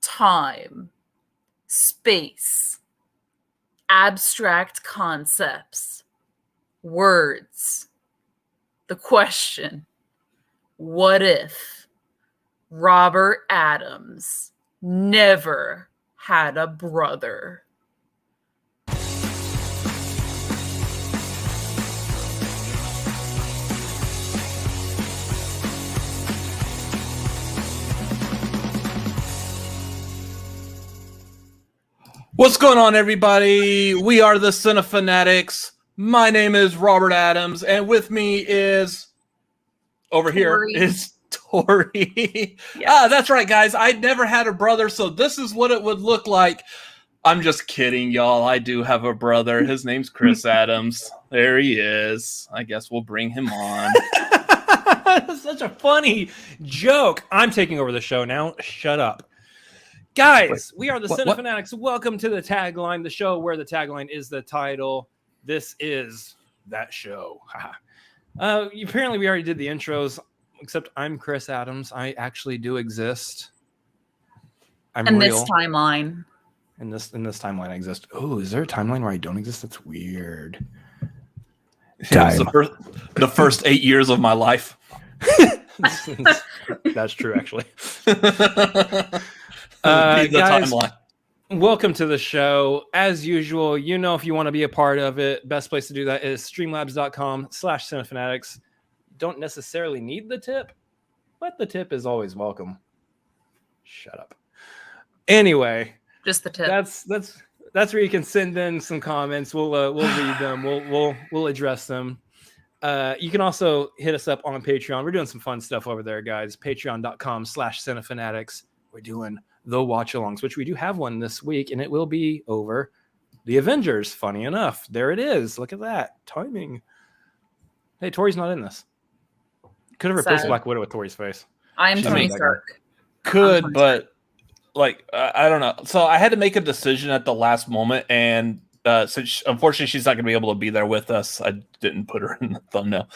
time, space, abstract concepts, words. The question, what if Robert Adams never had a brother? What's going on, everybody? We are the Cinefanatics. My name is Robert Adams, and with me is over here is Tori. Yes. That's right, guys. I never had a brother, so this is what it would look like. I'm just kidding, y'all. I do have a brother. His name's Chris Adams. There he is. I guess we'll bring him on. That's such a funny joke. I'm taking over the show now. Shut up. Guys, we are the Cinefanatics. Welcome to the Tagline, the show where the tagline is the title. This is that show. Apparently, we already did the intros, except I'm Chris Adams. I actually do exist. I'm in real. This timeline. In this timeline, I exist. Oh, is there a timeline where I don't exist? That's weird. The first 8 years of my life. That's true, actually. The guys, timeline. Welcome to the show. As usual, you know, if you want to be a part of it, best place to do that is streamlabs.com/cinefanatics. Don't necessarily need the tip, but the tip is always welcome. Shut up. Anyway, Just the tip. that's where you can send in some comments. We'll read them. We'll address them. You can also hit us up on Patreon. We're doing some fun stuff over there, guys. Patreon.com/cinefanatics. We're doing the watch-alongs, which we do have one this week, and it will be over the Avengers. Funny enough, there it is. Look at that timing. Hey, Tori's not in this. Could have replaced Black Widow with Tori's face. I'm Tony Stark. Could, but I don't know. So I had to make a decision at the last moment, and since unfortunately she's not going to be able to be there with us, I didn't put her in the thumbnail.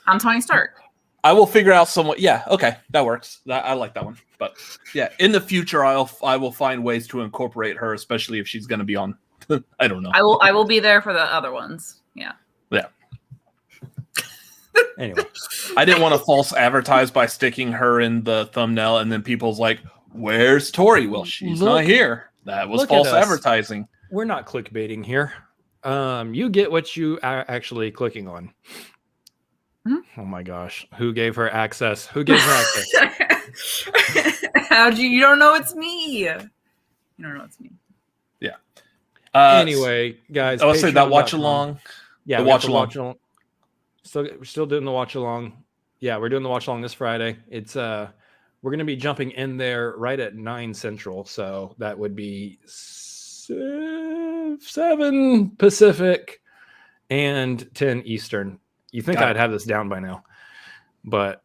I'm Tony Stark. I will figure out somewhat. Yeah, okay, that works. I like that one. But yeah, in the future, I will find ways to incorporate her, especially if she's going to be on. I don't know. I will be there for the other ones. Yeah. Yeah. Anyway, I didn't want to false advertise by sticking her in the thumbnail, and then people's like, "Where's Tori?" Well, she's not here. That was false advertising. We're not clickbaiting here. You get what you are actually clicking on. Oh my gosh. Who gave her access? Who gave her access? How'd you don't know it's me? You don't know it's me. Yeah. Anyway, guys. I'll say that watch along. Yeah, the watch along. We're still doing the watch along. Yeah, we're doing the watch along this Friday. It's we're gonna be jumping in there right at 9 Central. So that would be 7 Pacific and 10 Eastern. You think I'd have this down by now, but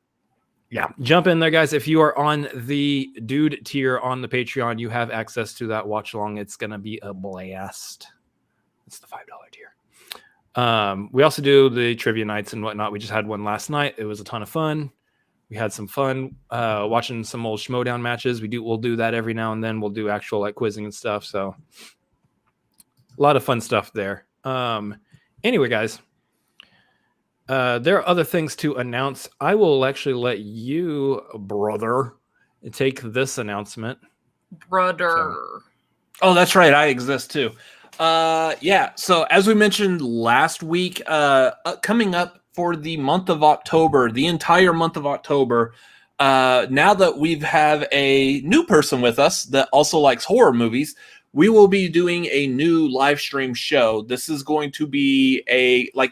yeah, jump in there, guys. If you are on the dude tier on the Patreon, you have access to that watch along. It's going to be a blast. It's the $5 tier. We also do the trivia nights and whatnot. We just had one last night. It was a ton of fun. We had some fun watching some old Schmodown matches. We'll do that every now and then. We'll do actual like quizzing and stuff. So a lot of fun stuff there. Anyway, guys. There are other things to announce. I will actually let you, brother, take this announcement. Brother. Oh, that's right. I exist too. Yeah. So as we mentioned last week, coming up for the month of October, the entire month of October, now that we have a new person with us that also likes horror movies, we will be doing a new live stream show. This is going to be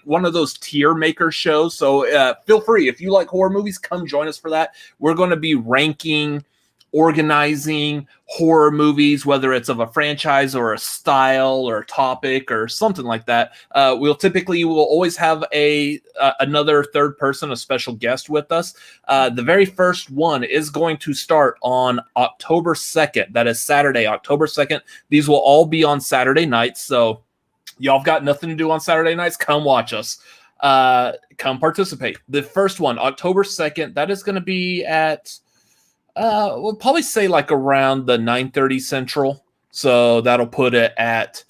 one of those tier maker shows. So feel free, if you like horror movies, come join us for that. We're going to be ranking, organizing horror movies, whether it's of a franchise or a style or a topic or something like that. We'll always have another third person, a special guest with us. The very first one is going to start on October 2nd. That is Saturday, October 2nd. These will all be on Saturday nights. So y'all have got nothing to do on Saturday nights. Come watch us. Come participate. The first one, October 2nd, that is going to be at We'll probably say like around the 9:30 Central. So that'll put it at.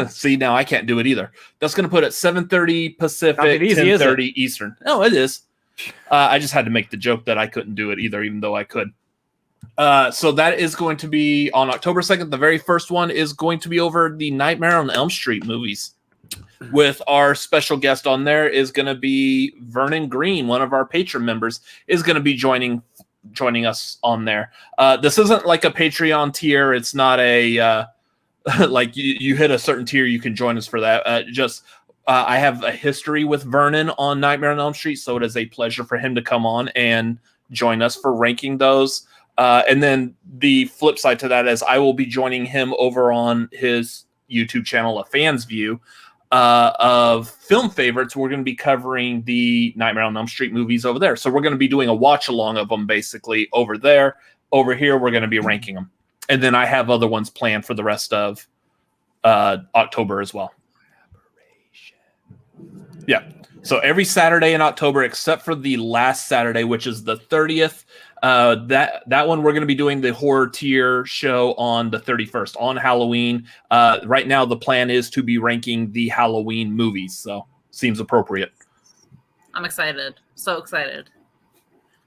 See, now I can't do it either. That's going to put it 7:30 Pacific, 10:30 Eastern. No, it is. I just had to make the joke that I couldn't do it either, even though I could. So that is going to be on October 2nd. The very first one is going to be over the Nightmare on Elm Street movies. With our special guest on there is going to be Vernon Greene, one of our Patreon members, is going to be joining us on there. This isn't like a Patreon tier. It's not a like you hit a certain tier, you can join us for that. I have a history with Vernon on Nightmare on Elm Street, so it is a pleasure for him to come on and join us for ranking those. And then the flip side to that is I will be joining him over on his YouTube channel, A Fan's View, of film favorites. We're going to be covering the Nightmare on Elm Street movies over there. So we're going to be doing a watch along of them basically over there. Over here, we're going to be ranking them. And then I have other ones planned for the rest of October as well. Yeah. So every Saturday in October, except for the last Saturday, which is the 30th, that one we're going to be doing the horror tier show on the 31st on Halloween. Right now, the plan is to be ranking the Halloween movies. So seems appropriate. I'm excited. So excited.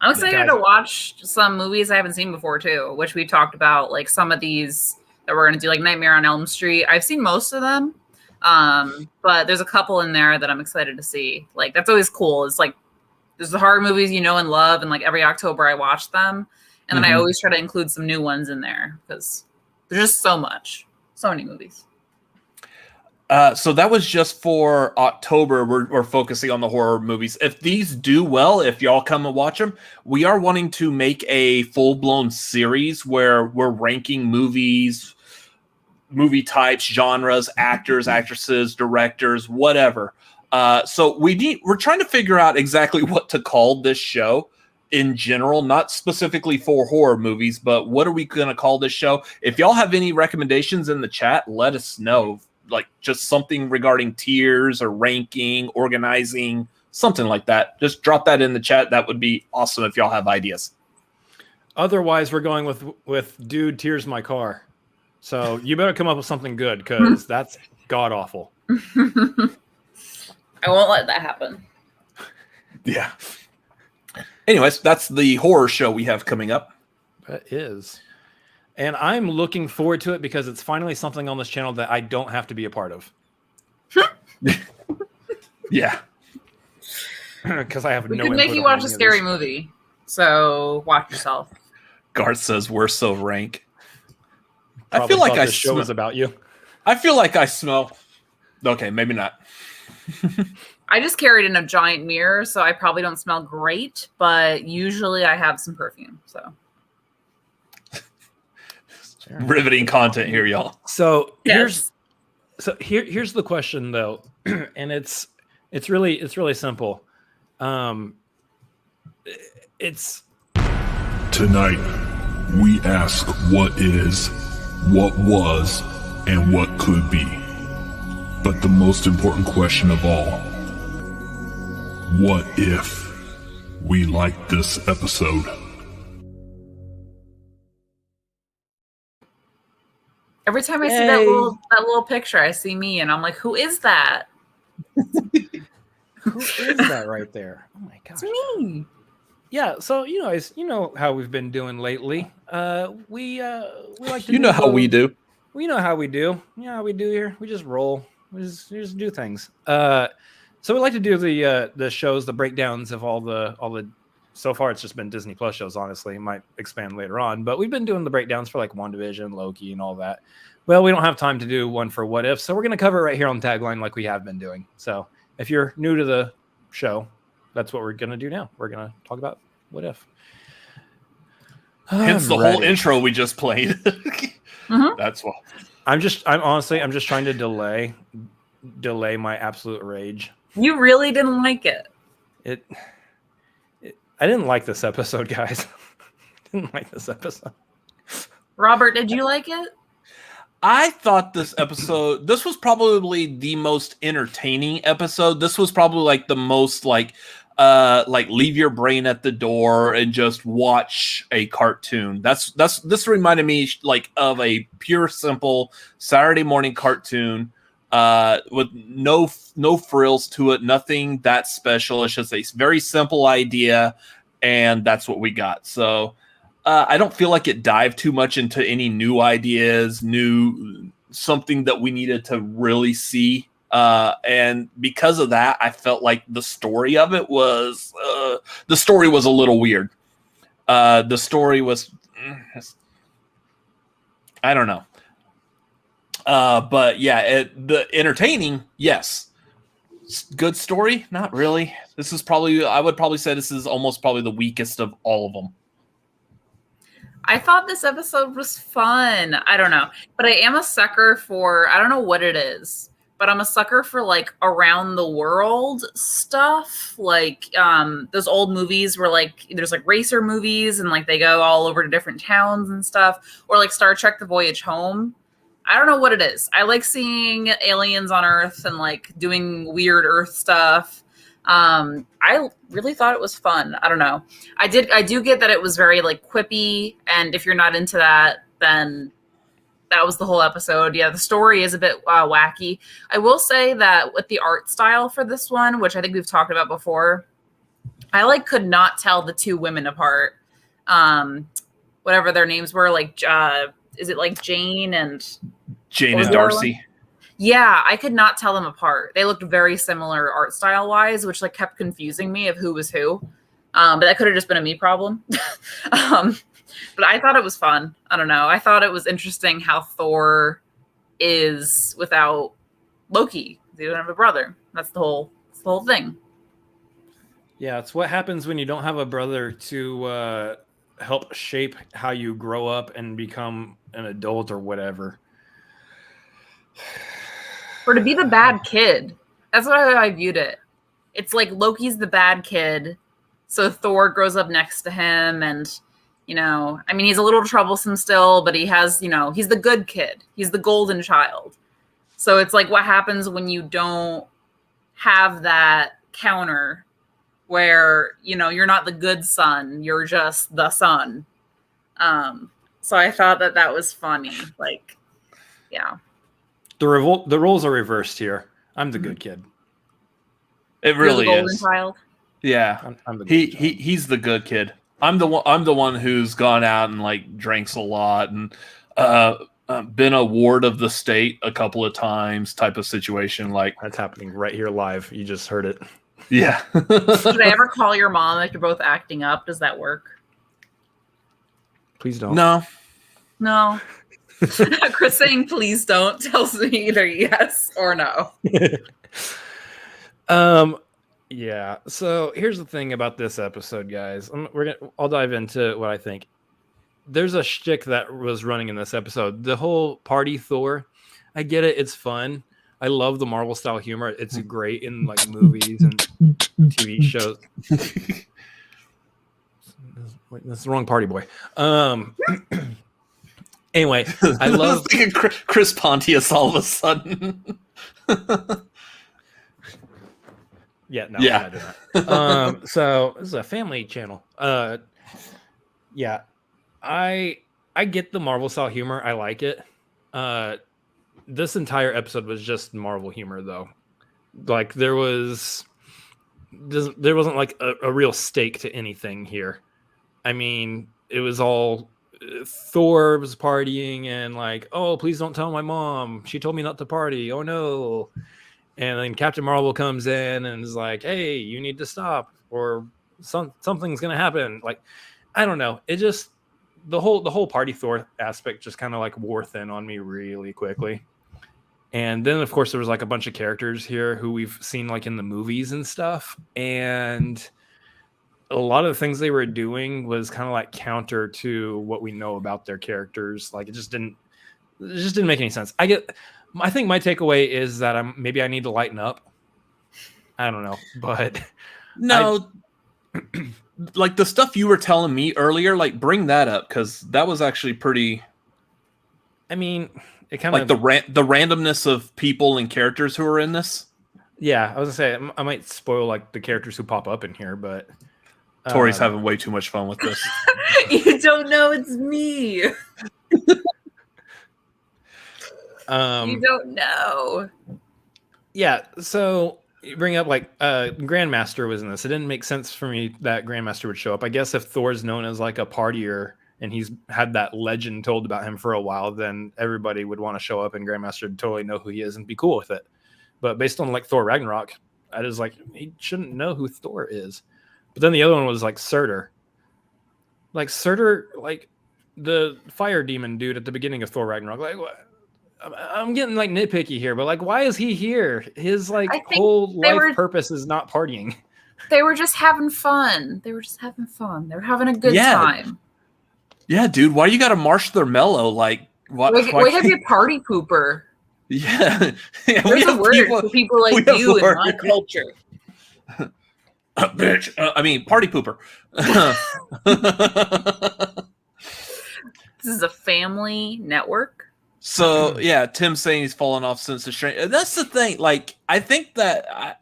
I'm excited to watch some movies I haven't seen before too, which we talked about, like some of these that we're going to do, like Nightmare on Elm Street. I've seen most of them, but there's a couple in there that I'm excited to see. Like that's always cool. It's like there's the horror movies and love, and like every October I watch them, and then I always try to include some new ones in there because there's just so many movies. So that was just for October. We're focusing on the horror movies. If these do well, if y'all come and watch them, we are wanting to make a full-blown series where we're ranking movies, movie types, genres, actors, actresses, directors, whatever. So we're trying to figure out exactly what to call this show in general, not specifically for horror movies, but what are we going to call this show? If y'all have any recommendations in the chat, let us know. Like just something regarding tiers or ranking, organizing, something like that. Just drop that in the chat. That would be awesome if y'all have ideas. Otherwise, we're going with Dude Tears My Car. So you better come up with something good because that's god awful. I won't let that happen. Yeah. Anyways, that's the horror show we have coming up. That is. And I'm looking forward to it because it's finally something on this channel that I don't have to be a part of. Yeah. Because I have no input. We could make you watch a scary movie. So watch yourself. Garth says we're so rank. Probably I feel like this show is about you. I feel like I smell. Okay, maybe not. I just carried in a giant mirror, so I probably don't smell great, but usually I have some perfume. So riveting content here, y'all. So yes. here's the question though, and it's really simple. It's tonight we ask what is, what was, and what could be. But the most important question of all, what if we liked this episode? Every time I see that little picture, I see me, and I'm like, "Who is that?" Who is that right there? Oh my gosh, it's me. Yeah, so you know how we've been doing lately. We like to. You know how we do. We know how we do. You know how we do here. We just roll. We just do things. So we like to do the shows, the breakdowns of all the. So far, it's just been Disney Plus shows. Honestly, it might expand later on, but we've been doing the breakdowns for like WandaVision, Loki, and all that. Well, we don't have time to do one for What If, so we're going to cover it right here on Tagline, like we have been doing. So if you're new to the show, that's what we're going to do now. We're going to talk about What If. Hence the whole intro we just played. That's why. I'm just trying to delay my absolute rage. You really didn't like it. I didn't like this episode, guys. Didn't like this episode. Robert, did you like it? I thought this was probably the most entertaining episode. This was probably like the most like like leave your brain at the door and just watch a cartoon. This reminded me like of a pure, simple Saturday morning cartoon with no frills to it, nothing that special. It's just a very simple idea, and that's what we got. So I don't feel like it dived too much into any new ideas, something that we needed to really see. And because of that, I felt like the story of it was a little weird. The story was, I don't know. But yeah, the entertaining, yes. Good story, not really. This is I would probably say this is almost probably the weakest of all of them. I thought this episode was fun. I don't know, but I am a sucker for, I don't know what it is, but I'm a sucker for like around the world stuff. Like those old movies where like there's like racer movies and like they go all over to different towns and stuff, or like Star Trek: The Voyage Home. I don't know what it is. I like seeing aliens on Earth and like doing weird Earth stuff. I really thought it was fun. I don't know. I do get that it was very like quippy, and if you're not into that, then that was the whole episode. Yeah, the story is a bit wacky. I will say that with the art style for this one, which I think we've talked about before, I like could not tell the two women apart. Whatever their names were, like is it like Jane and Darcy? Yeah, I could not tell them apart. They looked very similar art style wise, which like kept confusing me of who was who. But that could have just been a me problem. But I thought it was fun. I don't know. I thought it was interesting how Thor is without Loki. He doesn't have a brother. That's the whole thing. Yeah, it's what happens when you don't have a brother to help shape how you grow up and become an adult or whatever. Or to be the bad kid. That's what I viewed it. It's like Loki's the bad kid, so Thor grows up next to him, and I mean, he's a little troublesome still, but he has, he's the good kid. He's the golden child. So it's like what happens when you don't have that counter where, you're not the good son, you're just the son. So I thought that was funny. Like, yeah. The roles are reversed here. I'm the good kid. It really You're the golden is. Child. Yeah, I'm the good child. He's the good kid. I'm the one who's gone out and like drinks a lot and been a ward of the state a couple of times, type of situation. Like that's happening right here live. You just heard it. Yeah. Should I ever call your mom if you're both acting up? Does that work? Please don't. No. Chris saying please don't tells me either yes or no. Yeah. So here's the thing about this episode, guys. I'll dive into what I think. There's a shtick that was running in this episode. The whole party Thor. I get it. It's fun. I love the Marvel style humor. It's great in like movies and TV shows. Wait, that's the wrong party boy. Anyway, I love Chris Pontius all of a sudden. Yeah, no, yeah. I'm not doing that. So this is a family channel. Yeah, I get the Marvel style humor. I like it. This entire episode was just Marvel humor, though. Like there wasn't like a real stake to anything here. I mean, it was all Thor was partying and like, oh, please don't tell my mom. She told me not to party. Oh no. And then Captain Marvel comes in and is like, hey, you need to stop or something's going to happen. Like, I don't know. It just, the whole party Thor aspect just kind of like wore thin on me really quickly. And then, of course, there was like a bunch of characters here who we've seen like in the movies and stuff. And a lot of the things they were doing was kind of like counter to what we know about their characters. Like it just didn't make any sense. I think my takeaway is that maybe I need to lighten up. I don't know, but no, like the stuff you were telling me earlier, like bring that up because that was actually pretty. I mean, it kind of like the randomness of people and characters who are in this. Yeah, I was gonna say I might spoil like the characters who pop up in here, but Tori's having way too much fun with this. You don't know it's me. You don't know. Yeah, so you bring up like Grandmaster was in this. It didn't make sense for me that Grandmaster would show up. I guess if Thor's known as like a partier and he's had that legend told about him for a while, then everybody would want to show up and Grandmaster would totally know who he is and be cool with it. But based on like Thor Ragnarok, I was like, he shouldn't know who Thor is. But then the other one was like Surtur. Like Surtur, like the fire demon dude at the beginning of Thor Ragnarok. Like, what? I'm getting like nitpicky here, but like, why is he here? His like whole life purpose is not partying. They were just having fun. They were having a good time. Yeah, dude. Why you got to marsh their mellow? Like, what? Why have you party pooper? Yeah. There's a word for people like you in my culture. Bitch. I mean, party pooper. This is a family network. So yeah, Tim's saying he's fallen off since the Strange. That's the thing. Like, I think that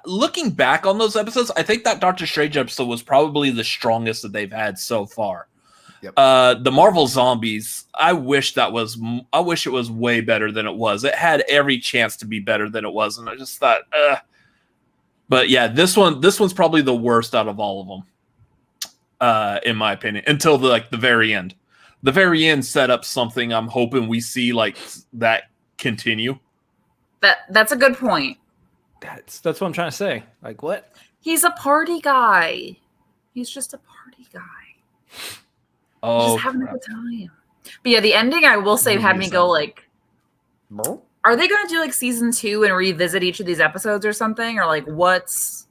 looking back on those episodes, I think that Doctor Strange episode was probably the strongest that they've had so far. Yep. The Marvel Zombies, I wish it was way better than it was. It had every chance to be better than it was, and I just thought, But yeah, this one's probably the worst out of all of them, in my opinion. Until the very end. The very end set up something I'm hoping we see like that continue. That's a good point. That's what I'm trying to say. Like, what? He's a party guy. He's just a party guy. Oh, just having a good time. But yeah, the ending, I will say, had me go like, are they going to do like season 2 and revisit each of these episodes or something? Or like, what's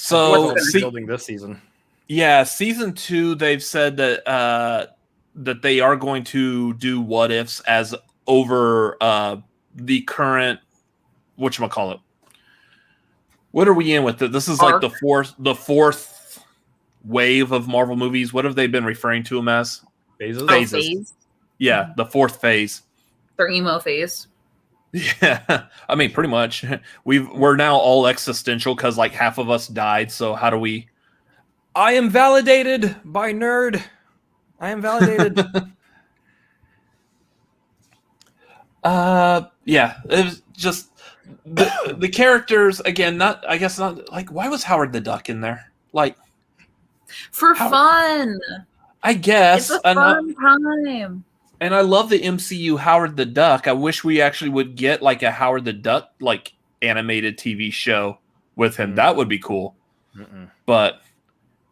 building this season? Yeah, season 2, they've said that that they are going to do what ifs as over the current whatchamacallit. What are we in with it? This is like the fourth wave of Marvel movies. What have they been referring to them as? Phases. Phase. Yeah, the fourth phase. Their emo phase. Yeah, I mean, pretty much. We're now all existential because like half of us died. So how do we? I am validated by Nerd. I am validated. Yeah, it was just the characters again. Not like why was Howard the Duck in there? Like for fun. I guess it's a fun time. And I love the MCU Howard the Duck. I wish we actually would get like a Howard the Duck like animated TV show with him. That would be cool. But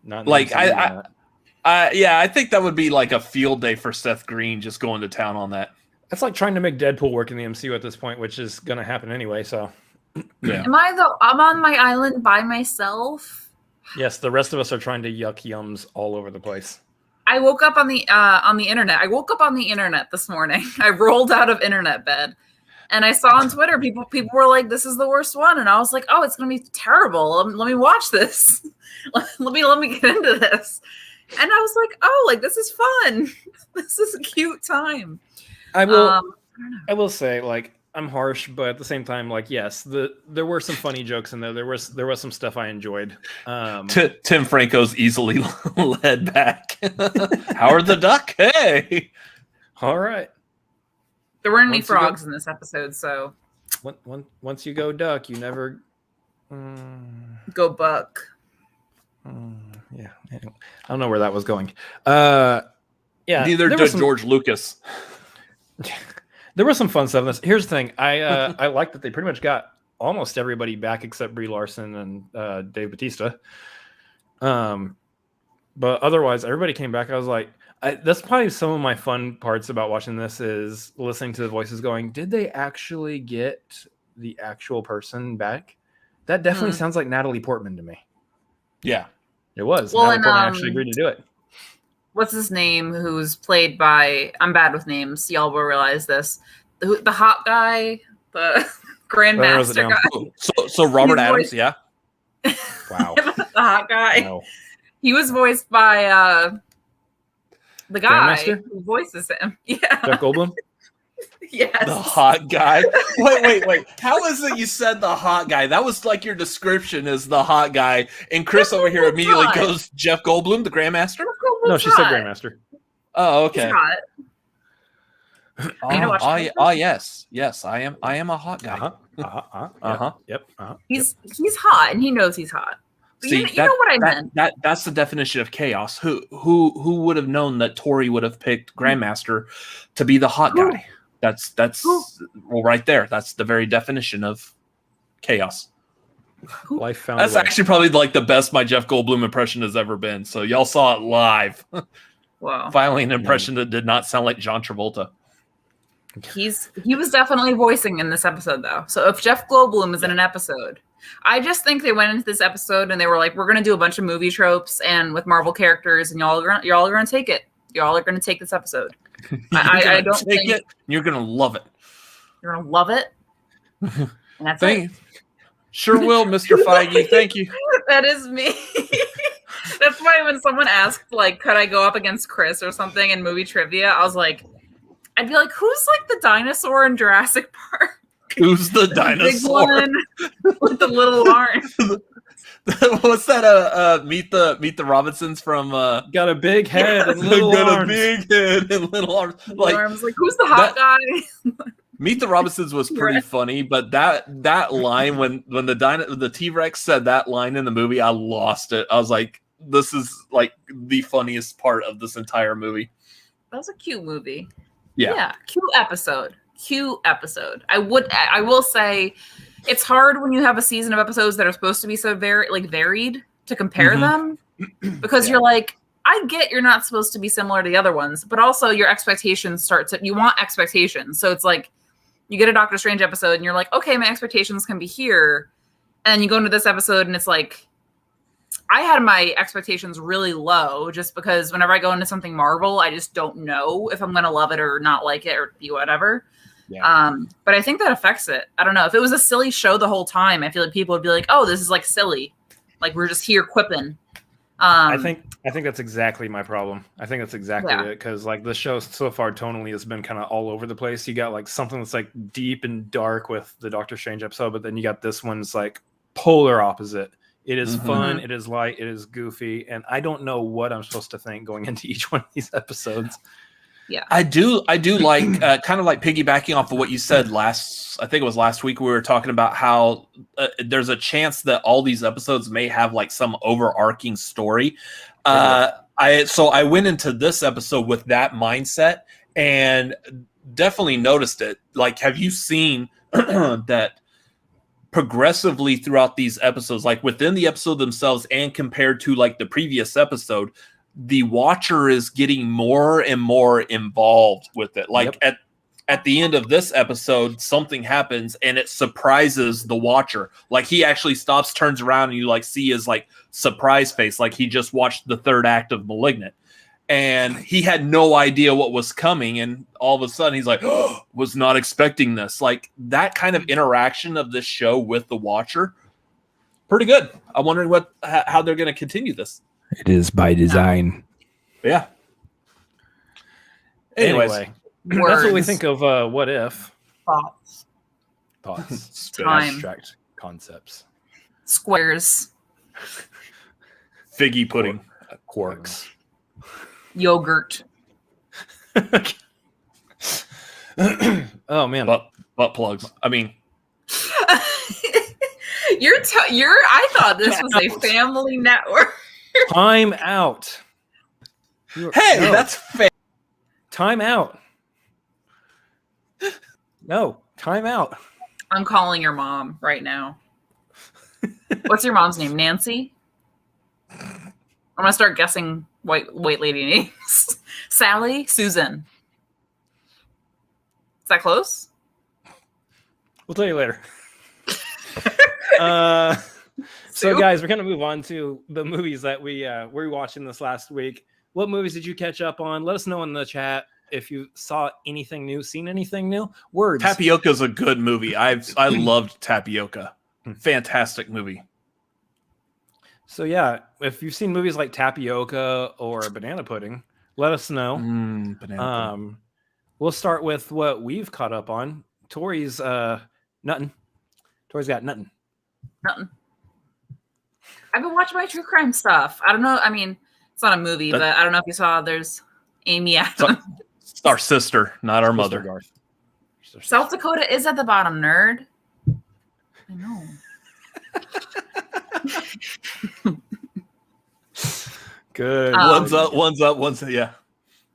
not like I think that would be like a field day for Seth Green just going to town on that. That's like trying to make Deadpool work in the MCU at this point, which is going to happen anyway. So, yeah. I'm on my island by myself. Yes, the rest of us are trying to yuck yums all over the place. I woke up on the internet. I woke up on the internet this morning. I rolled out of internet bed, and I saw on Twitter people were like, "This is the worst one," and I was like, "Oh, it's going to be terrible. Let me watch this. let me get into this." And I was like, "Oh, like this is fun. This is a cute time." I will say, like, I'm harsh, but at the same time, like, yes, there were some funny jokes in there. There was some stuff I enjoyed. Tim Franco's easily led back. Howard the Duck, hey, all right. There weren't any frogs in this episode, so once you go duck, you never go buck. Yeah, I don't know where that was going. Yeah, neither did George Lucas. There was some fun stuff in this. Here's the thing. I like that they pretty much got almost everybody back except Brie Larson and Dave Bautista. But otherwise, everybody came back. I was like, that's probably some of my fun parts about watching this is listening to the voices going, did they actually get the actual person back? That definitely sounds like Natalie Portman to me. Yeah. It was. Well, Natalie Portman actually agreed to do it. What's his name? Who's played by? I'm bad with names. Y'all will realize this. The hot guy, the Grandmaster guy. So Robert Adams, yeah. Wow. The hot guy. Wow. He was voiced by the guy who voices him. Yeah. Jeff Goldblum. Yes. The hot guy. Wait. How is it you said the hot guy? That was like your description is the hot guy. And Chris over here immediately goes, Jeff Goldblum, the Grandmaster? No, she said Grandmaster. Oh, okay. Yes. Yes, I am a hot guy. Yep. He's hot, and he knows he's hot. But See, you know what I meant. That's the definition of chaos. Who would have known that Tori would have picked Grandmaster to be the hot guy? That's well, right there. That's the very definition of chaos. Life found That's actually probably like the best my Jeff Goldblum impression has ever been. So y'all saw it live. Wow. Finally, an impression that did not sound like John Travolta. He was definitely voicing in this episode, though. So if Jeff Goldblum is in an episode, I just think they went into this episode and they were like, "We're going to do a bunch of movie tropes and with Marvel characters, and y'all are going to take it. Y'all are going to take this episode." I don't think it. You're going to love it. You're going to love it. And that's it. Sure will, Mr. Feige. Thank you. That is me. That's why when someone asked, like, could I go up against Chris or something in movie trivia, I was like, I'd be like, who's like the dinosaur in Jurassic Park? Who's the dinosaur? Big one with the little arms. What's that? Meet the Robinsons from got a big head and little arms. A big head and little arms. Like who's the hot guy? Meet the Robinsons was pretty funny, but that line when the T-Rex said that line in the movie, I lost it. I was like, this is like the funniest part of this entire movie. That was a cute movie. Yeah. Cute episode. I will say it's hard when you have a season of episodes that are supposed to be so varied to compare them because you're like, I get you're not supposed to be similar to the other ones, but also your expectations you want expectations. So it's like you get a Doctor Strange episode and you're like, okay, my expectations can be here. And you go into this episode and it's like, I had my expectations really low just because whenever I go into something Marvel, I just don't know if I'm going to love it or not like it or be whatever. Yeah. But I think that affects it. I don't know. If it was a silly show the whole time, I feel like people would be like, oh, this is like silly. Like we're just here quipping. I think that's exactly my problem. I think that's exactly it. Because like the show so far tonally has been kind of all over the place. You got like something that's like deep and dark with the Doctor Strange episode, but then you got this one's like polar opposite. It is fun, it is light, it is goofy, and I don't know what I'm supposed to think going into each one of these episodes. Yeah, I do like kind of like piggybacking off of what you said I think it was last week. We were talking about how there's a chance that all these episodes may have like some overarching story. I went into this episode with that mindset and definitely noticed it. Like, have you seen that progressively throughout these episodes, like within the episode themselves and compared to like the previous episode, the watcher is getting more and more involved with it. Like at the end of this episode, something happens and it surprises the watcher. Like he actually stops, turns around, and you like see his like surprise face, like he just watched the third act of Malignant. And he had no idea what was coming. And all of a sudden he's like, oh, was not expecting this. Like that kind of interaction of this show with the watcher, pretty good. I'm wondering how they're going to continue this. It is by design. Yeah. Anyway, that's what we think of What If. Thoughts. Time. Abstract concepts. Squares. Figgy pudding. Quarks. Yogurt. Oh man, butt plugs. I mean, I thought this was a family network. Time out. That's fair. Time out. No, time out. I'm calling your mom right now. What's your mom's name? Nancy? I'm gonna start guessing white lady names. Sally? Susan? Is that close? We'll tell you later. So guys, we're gonna move on to the movies that we were watching this last week. What movies did you catch up on? Let us know in the chat if you saw anything new, seen anything new. Words. Tapioca's a good movie. I loved Tapioca. Fantastic movie. So yeah, if you've seen movies like Tapioca or Banana Pudding, let us know. we'll start with what we've caught up on. Tori's nothing. Tori's got nothing. Nothing. I've been watching my true crime stuff. I don't know. I mean, it's not a movie, but I don't know if you saw. There's Amy Adams. It's our sister, not our mother. Garth. South Dakota is at the bottom, nerd. I know. Good. One's up. Yeah.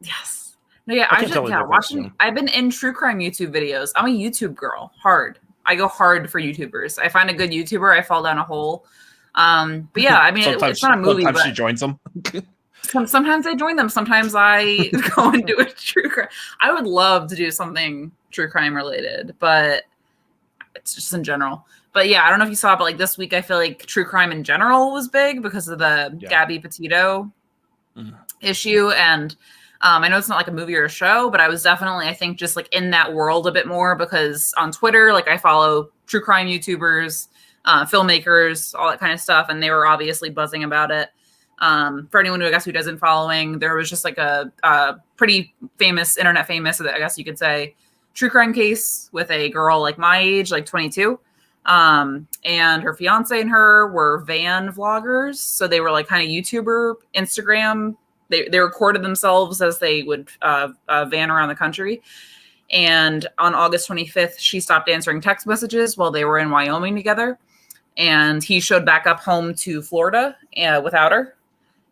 Yes. No, yeah. I've been in true crime YouTube videos. I'm a YouTube girl. Hard. I go hard for YouTubers. I find a good YouTuber, I fall down a hole. But yeah, I mean, it's not a movie. Sometimes but she joins them. Sometimes I join them. Sometimes I go and do a true crime. I would love to do something true crime related, but it's just in general. But yeah, I don't know if you saw, but like this week, I feel like true crime in general was big because of the Gabby Petito issue. And I know it's not like a movie or a show, but I was definitely, I think, just like in that world a bit more because on Twitter, like I follow true crime YouTubers, filmmakers, all that kind of stuff. And they were obviously buzzing about it. For anyone who doesn't following, there was just like a pretty famous, internet famous, I guess you could say, true crime case with a girl like my age, like 22. And her fiance and her were van vloggers. So they were like kind of YouTuber, Instagram. They recorded themselves as they would van around the country. And on August 25th, she stopped answering text messages while they were in Wyoming together. And he showed back up home to Florida without her.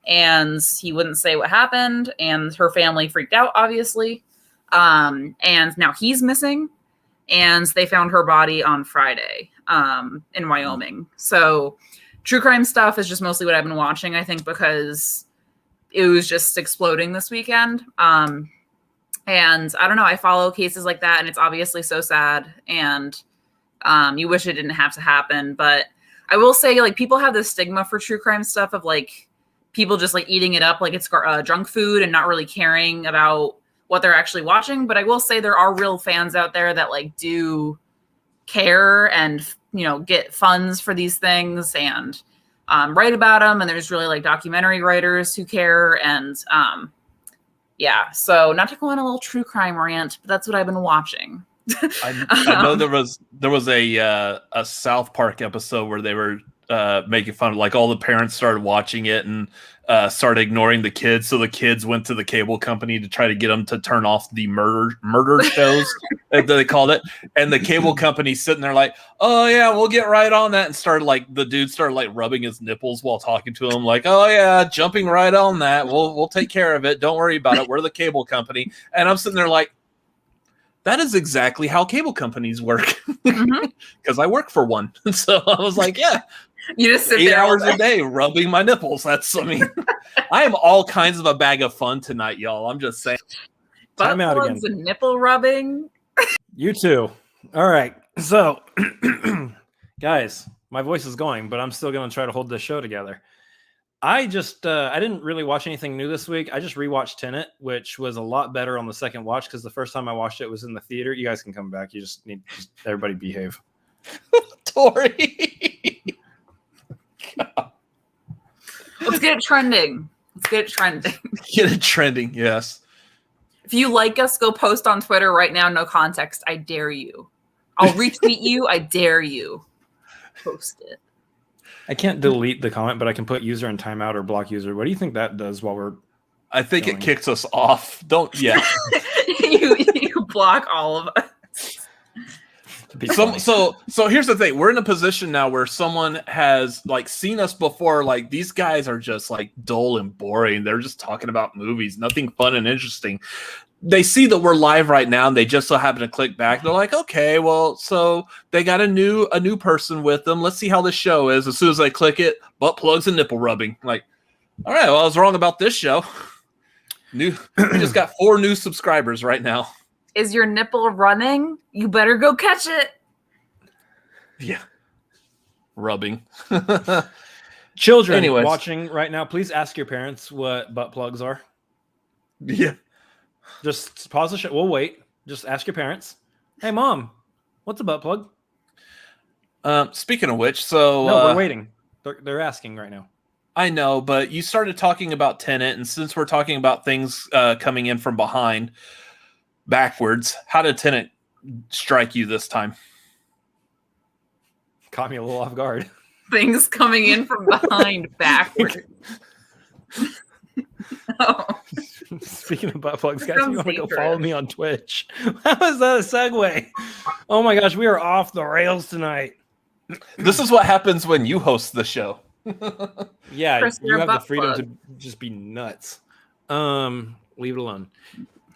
And he wouldn't say what happened. And her family freaked out, obviously. And now he's missing. And they found her body on Friday in Wyoming. So true crime stuff is just mostly what I've been watching, I think, because it was just exploding this weekend. And I don't know, I follow cases like that, and it's obviously so sad. And you wish it didn't have to happen. But I will say, like, people have this stigma for true crime stuff of, like, people just, like, eating it up like it's junk food and not really caring about what they're actually watching. But I will say there are real fans out there that, like, do care and, you know, get funds for these things and write about them. And there's really, like, documentary writers who care. And yeah, so not to go on a little true crime rant, but that's what I've been watching. I know there was a South Park episode where they were making fun of, like, all the parents started watching it and started ignoring the kids. So the kids went to the cable company to try to get them to turn off the murder shows that they called it. And the cable company sitting there like, oh yeah, we'll get right on that. And the dude started like rubbing his nipples while talking to him. Like, oh yeah, jumping right on that. We'll take care of it. Don't worry about it. We're the cable company. And I'm sitting there like, that is exactly how cable companies work. Because I work for one. So I was like, yeah. You just sit 8 there hours a day rubbing my nipples. I am all kinds of a bag of fun tonight, y'all. I'm just saying. Time out again. And nipple rubbing. You too. All right. So, guys, my voice is going, but I'm still going to try to hold this show together. I didn't really watch anything new this week. I just rewatched Tenet, which was a lot better on the second watch because the first time I watched it was in the theater. You guys can come back. You just need everybody behave. Tori. Let's get it trending. Get it trending, yes. If you like us, go post on Twitter right now, no context. I dare you. I'll retweet you. I dare you. Post it. I can't delete the comment, but I can put user in timeout or block user. What do you think that does while we're... I think it kicks us off. You block all of us. So here's the thing. We're in a position now where someone has like seen us before. Like, these guys are just like dull and boring. They're just talking about movies, nothing fun and interesting. They see that we're live right now and they just so happen to click back. They're like, okay, well, so they got a new person with them. Let's see how this show is. As soon as I click it, butt plugs and nipple rubbing. Like, all right, well, I was wrong about this show. We just got 4 new subscribers right now. Is your nipple running? You better go catch it. Yeah. Rubbing. Children watching right now, please ask your parents what butt plugs are. Yeah. Just pause the show. We'll wait. Just ask your parents. Hey, Mom, what's a butt plug? Speaking of which, so... No, we're waiting. They're asking right now. I know, but you started talking about Tenet, and since we're talking about things coming in from behind... backwards. How did Tenet strike you this time? Caught me a little off guard. Things coming in from behind backward. Oh. Speaking of butt plugs, guys, Sounds you want to go dangerous. follow me on Twitch? How is that a segue? Oh my gosh, we are off the rails tonight. This is what happens when you host the show. Yeah, Press you your have the butt freedom plug. to just be nuts. Leave it alone.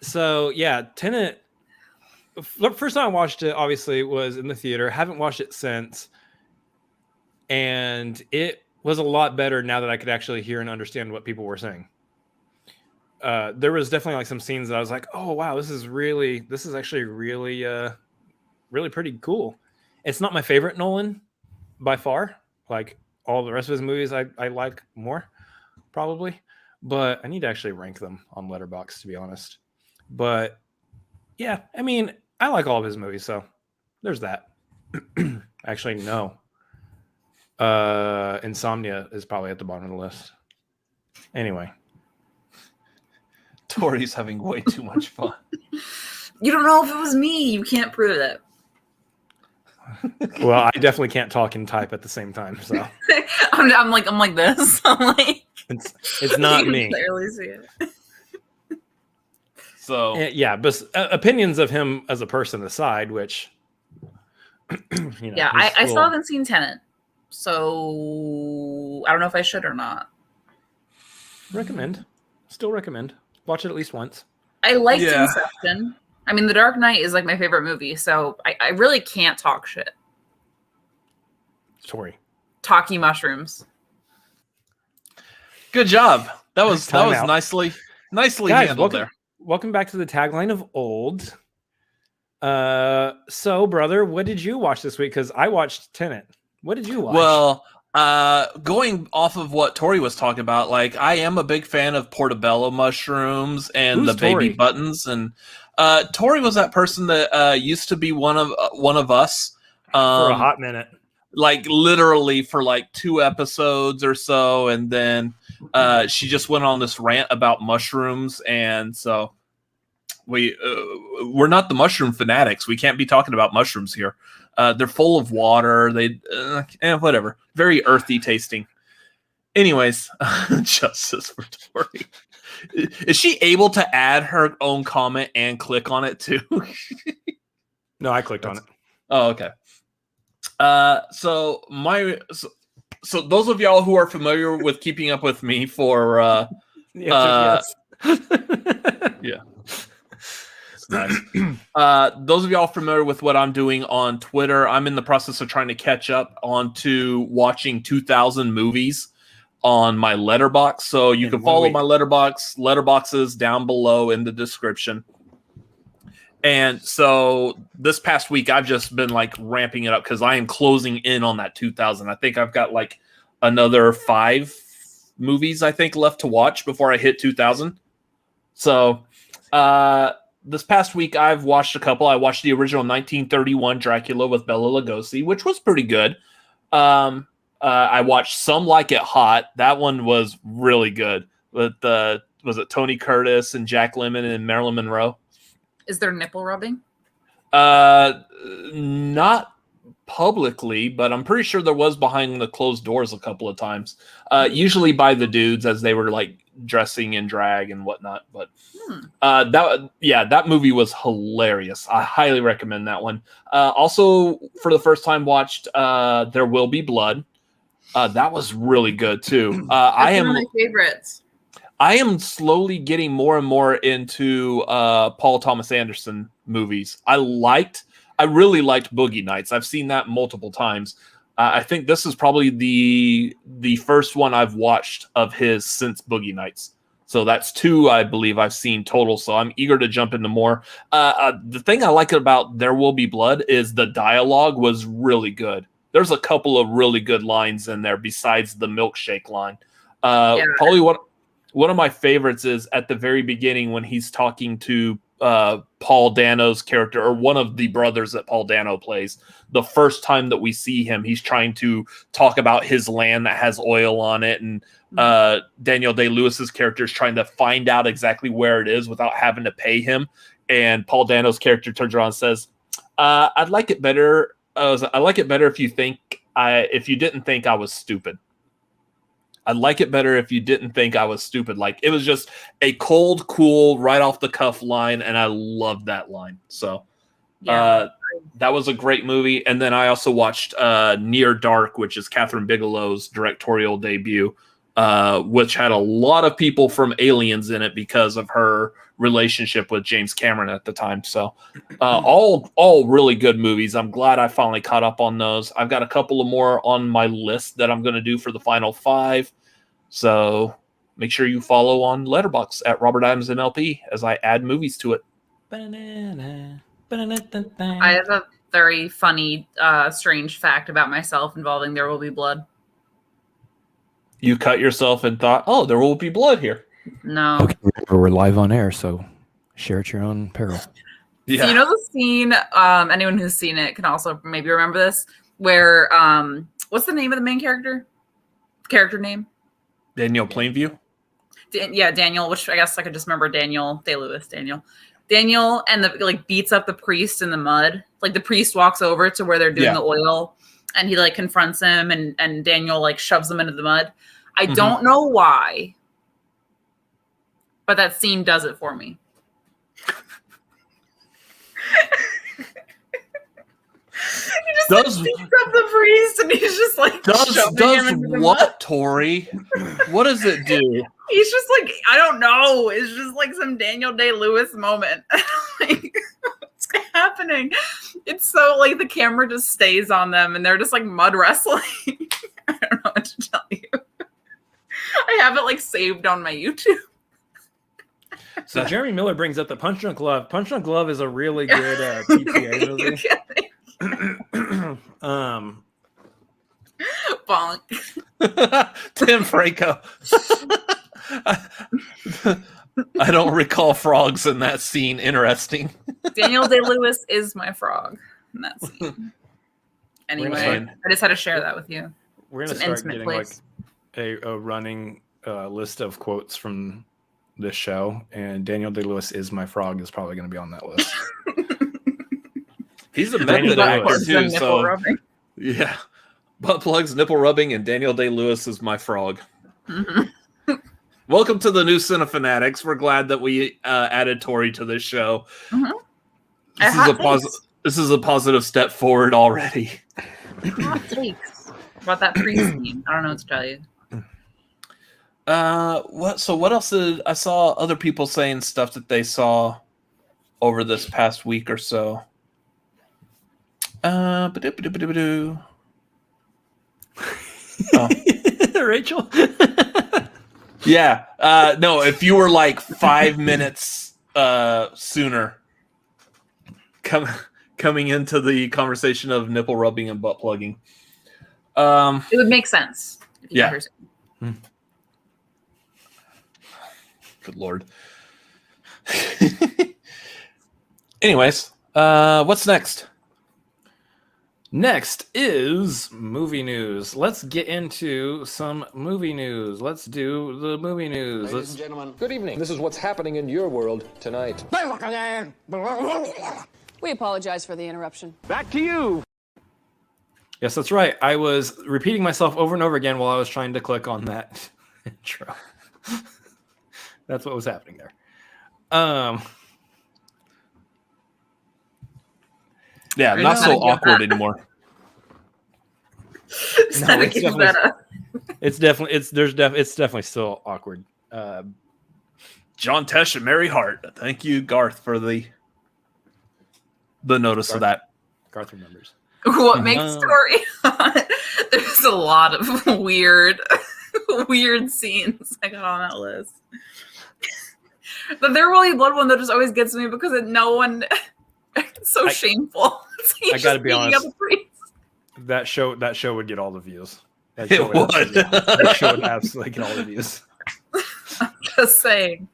So yeah, Tenet. First time I watched it, obviously, was in the theater. Haven't watched it since, and it was a lot better now that I could actually hear and understand what people were saying. There was definitely like some scenes that I was like, "Oh wow, this is actually really, really pretty cool." It's not my favorite Nolan by far. Like all the rest of his movies, I like more probably, but I need to actually rank them on Letterboxd, to be honest. But yeah, I mean, I like all of his movies, so there's that. Actually, no. Insomnia is probably at the bottom of the list. Anyway. Tori's having way too much fun. You don't know if it was me. You can't prove it. Well, I definitely can't talk and type at the same time, so I'm like this. I'm like, it's not you me. can clearly see it. So Yeah, but opinions of him as a person aside, which Yeah, I still haven't seen Tenet, so I don't know if I should or not. Still recommend. Watch it at least once. I liked Yeah. Inception. I mean, The Dark Knight is like my favorite movie, so I really can't talk shit. Tori. Talkie mushrooms. good job. That was Time out. nicely Guys, handled there. welcome back to the tagline of old. So brother, what did you watch this week? Because I watched Tenet. What did you watch? Well, going off of what Tori was talking about, like I am a big fan of portobello mushrooms and Who's the baby Tori? buttons, and Tori was that person that used to be one of us for a hot minute. like literally for like 2 episodes or so, and then she just went on this rant about mushrooms, and so we're not the mushroom fanatics. We can't be talking about mushrooms here. They're full of water. Whatever. Very earthy tasting. Anyways, justice for Tori. Is she able to add her own comment and click on it too? No, I clicked on it. Oh, okay. So those of y'all who are familiar with keeping up with me for Yes. yeah. Nice. Those of y'all familiar with what I'm doing on Twitter, I'm in the process of trying to catch up onto watching 2000 movies on my Letterboxd. So you can follow my Letterboxes down below in the description. And so this past week, I've just been like ramping it up because I am closing in on that 2000. I think I've got like another 5 movies I think left to watch before I hit 2000. So, this past week, I've watched a couple. I watched the original 1931 Dracula with Bela Lugosi, which was pretty good. I watched Some Like It Hot. That one was really good. With was it Tony Curtis and Jack Lemmon and Marilyn Monroe? Is there nipple rubbing? Not publicly, but I'm pretty sure there was behind the closed doors a couple of times. Usually by the dudes as they were like dressing in drag and whatnot. But that movie was hilarious. I highly recommend that one. Also, for the first time, watched There Will Be Blood. That was really good too. That's one of my favorites. I am slowly getting more and more into Paul Thomas Anderson movies. I really liked Boogie Nights. I've seen that multiple times. I think this is probably the first one I've watched of his since Boogie Nights. So that's 2, I believe, I've seen total. So I'm eager to jump into more. The thing I like about There Will Be Blood is the dialogue was really good. There's a couple of really good lines in there besides the milkshake line. Probably one of my favorites is at the very beginning when he's talking to Paul Dano's character, or one of the brothers that Paul Dano plays. The first time that we see him, he's trying to talk about his land that has oil on it, and Daniel Day-Lewis's character is trying to find out exactly where it is without having to pay him. and Paul Dano's character turns around and says, "I'd like it better. I like it better if you didn't think I was stupid. I'd like it better if you didn't think I was stupid." Like, it was just a cold, cool, right off the cuff line, and I loved that line. So, that was a great movie. And then I also watched Near Dark, which is Catherine Bigelow's directorial debut, which had a lot of people from Aliens in it because of her relationship with James Cameron at the time. So all really good movies. I'm glad I finally caught up on those. I've got a couple of more on my list that I'm going to do for the final 5. So make sure you follow on Letterboxd at Robert Adams MLP as I add movies to it. I have a very funny, strange fact about myself involving There Will Be Blood. You cut yourself and thought, "Oh, there will be blood here." No. Okay, we're live on air, so share at your own peril. Yeah. So you know the scene, anyone who's seen it can also maybe remember this, where, what's the name of the main character? Character name? Daniel Plainview? Daniel, which I guess I could just remember Daniel Day-Lewis, Daniel, and beats up the priest in the mud. Like, the priest walks over to where they're doing the oil, and he confronts him, and Daniel shoves him into the mud. I don't know why, but that scene does it for me. He just beats up the priest, and he's just does what, Tori? What does it do? He's just I don't know. It's just some Daniel Day-Lewis moment. What's happening? It's so the camera just stays on them, and they're just mud wrestling. I don't know what to tell you. I have it saved on my YouTube. So Jeremy Miller brings up the Punch Drunk Love. Punch Drunk Love is a really good PTA movie. Bonk. Tim Franco. I don't recall frogs in that scene. Interesting. Daniel Day-Lewis is my frog in that scene. Anyway, I just had to share that with you. We're going to start getting a running list of quotes from this show, and Daniel Day-Lewis is my frog is probably going to be on that list. He's a method actor too, so rubbing. Yeah. Butt plugs, nipple rubbing, and Daniel Day-Lewis is my frog. Mm-hmm. Welcome to the new Cinefanatics. We're glad that we added Tori to this show. Mm-hmm. This is a positive step forward already. Hot takes about that pre-scene. I don't know what to tell you. What else did I saw other people saying stuff that they saw over this past week or so? Rachel? Yeah. No, if you were 5 minutes sooner coming into the conversation of nipple rubbing and butt plugging. It would make sense. Yeah. Good Lord. Anyways, what's next? Next is movie news. Let's get into some movie news. Let's do the movie news. Ladies and gentlemen, good evening. This is what's happening in your world tonight. We apologize for the interruption. Back to you. Yes, that's right. I was repeating myself over and over again while I was trying to click on that intro. That's what was happening there. Yeah, not so awkward anymore. No, it's definitely still awkward. John Tesh and Mary Hart. Thank you, Garth, for the notice of that. Garth remembers. What makes Tori hot? There's a lot of weird scenes I got on that list. The There Will Be Blood one that just always gets me because it's so shameful. I gotta be honest. That show would get all the views. That show would absolutely get all the views. I'm just saying.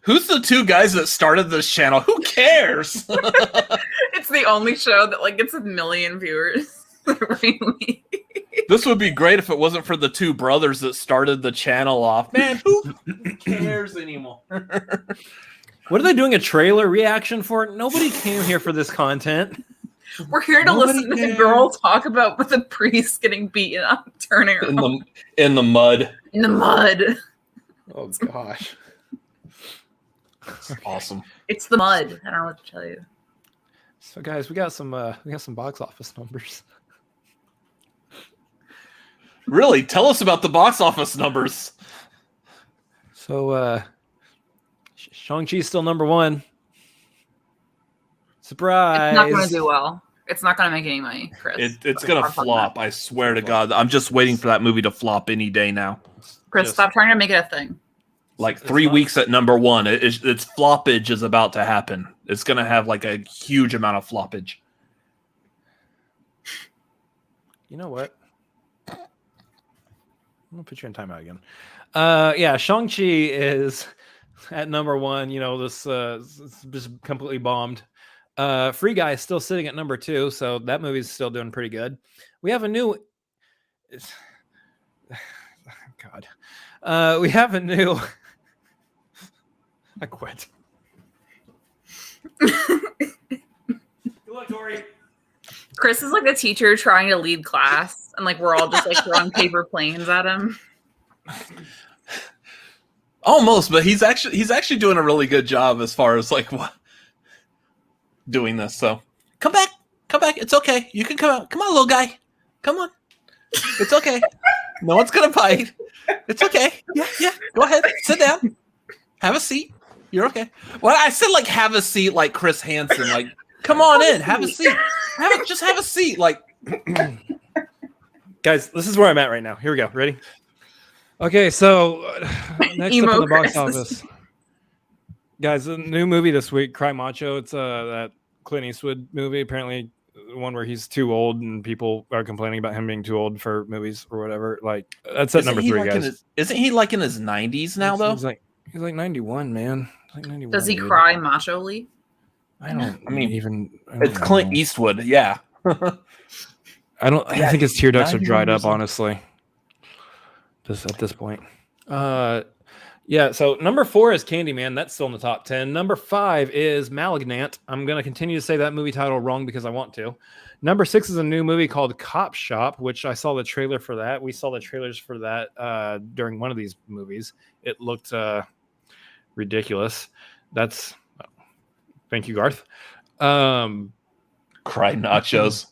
Who's the two guys that started this channel? Who cares? It's the only show that gets 1 million viewers. Really. This would be great if it wasn't for the two brothers that started the channel off. Man, who cares anymore? What are they doing a trailer reaction for? Nobody came here for this content. We're here to listen to the girl talk about with the priest getting beaten up, turning around. In the mud. In the mud. Oh gosh. Awesome. It's the mud. I don't know what to tell you. So guys, we got some box office numbers. Really? Tell us about the box office numbers. So Shang-Chi's still number one. Surprise. It's not going to do well. It's not going to make any money, Chris. It's going to flop. I swear to God. I'm just waiting for that movie to flop any day now. Chris, stop trying to make it a thing. Like 3 weeks at number one. Its floppage is about to happen. It's going to have like a huge amount of floppage. You know what? I'm going to put you in timeout again. Yeah, Shang-Chi is at number one. You know, this just completely bombed. Free Guy is still sitting at number two, so that movie's still doing pretty good. We have a new... God. We have a new... I quit. Good luck, Tori. Chris is like the teacher trying to lead class, and like we're all just like throwing paper planes at him. Almost, but he's actually doing a really good job as far as like what doing this. So come back. It's okay. You can come out. Come on, little guy. Come on. It's okay. No one's gonna bite. It's okay. Yeah. Go ahead. Sit down. Have a seat. You're okay. Well, I said like have a seat, like Chris Hansen. Like, come on in. Have a seat. Just have a seat. Like, guys, this is where I'm at right now. Here we go. Ready? Okay, so next up in the box office, guys, a new movie this week, Cry Macho. It's that Clint Eastwood movie. Apparently, one where he's too old and people are complaining about him being too old for movies or whatever. Like that's at number 3, guys. Isn't he like in his 90s now though? He's like 91, man. Like 91. Does he cry macho-ly? It's Clint Eastwood. Yeah. I think his tear ducts are dried up, honestly. Just at this point. Yeah, so number 4 is Candyman. That's still in the top 10. Number 5 is Malignant. I'm going to continue to say that movie title wrong because I want to. Number 6 is a new movie called Cop Shop, which I saw the trailer for that. We saw the trailers for that during one of these movies. It looked ridiculous. That's... Thank you, Garth. Cry nachos.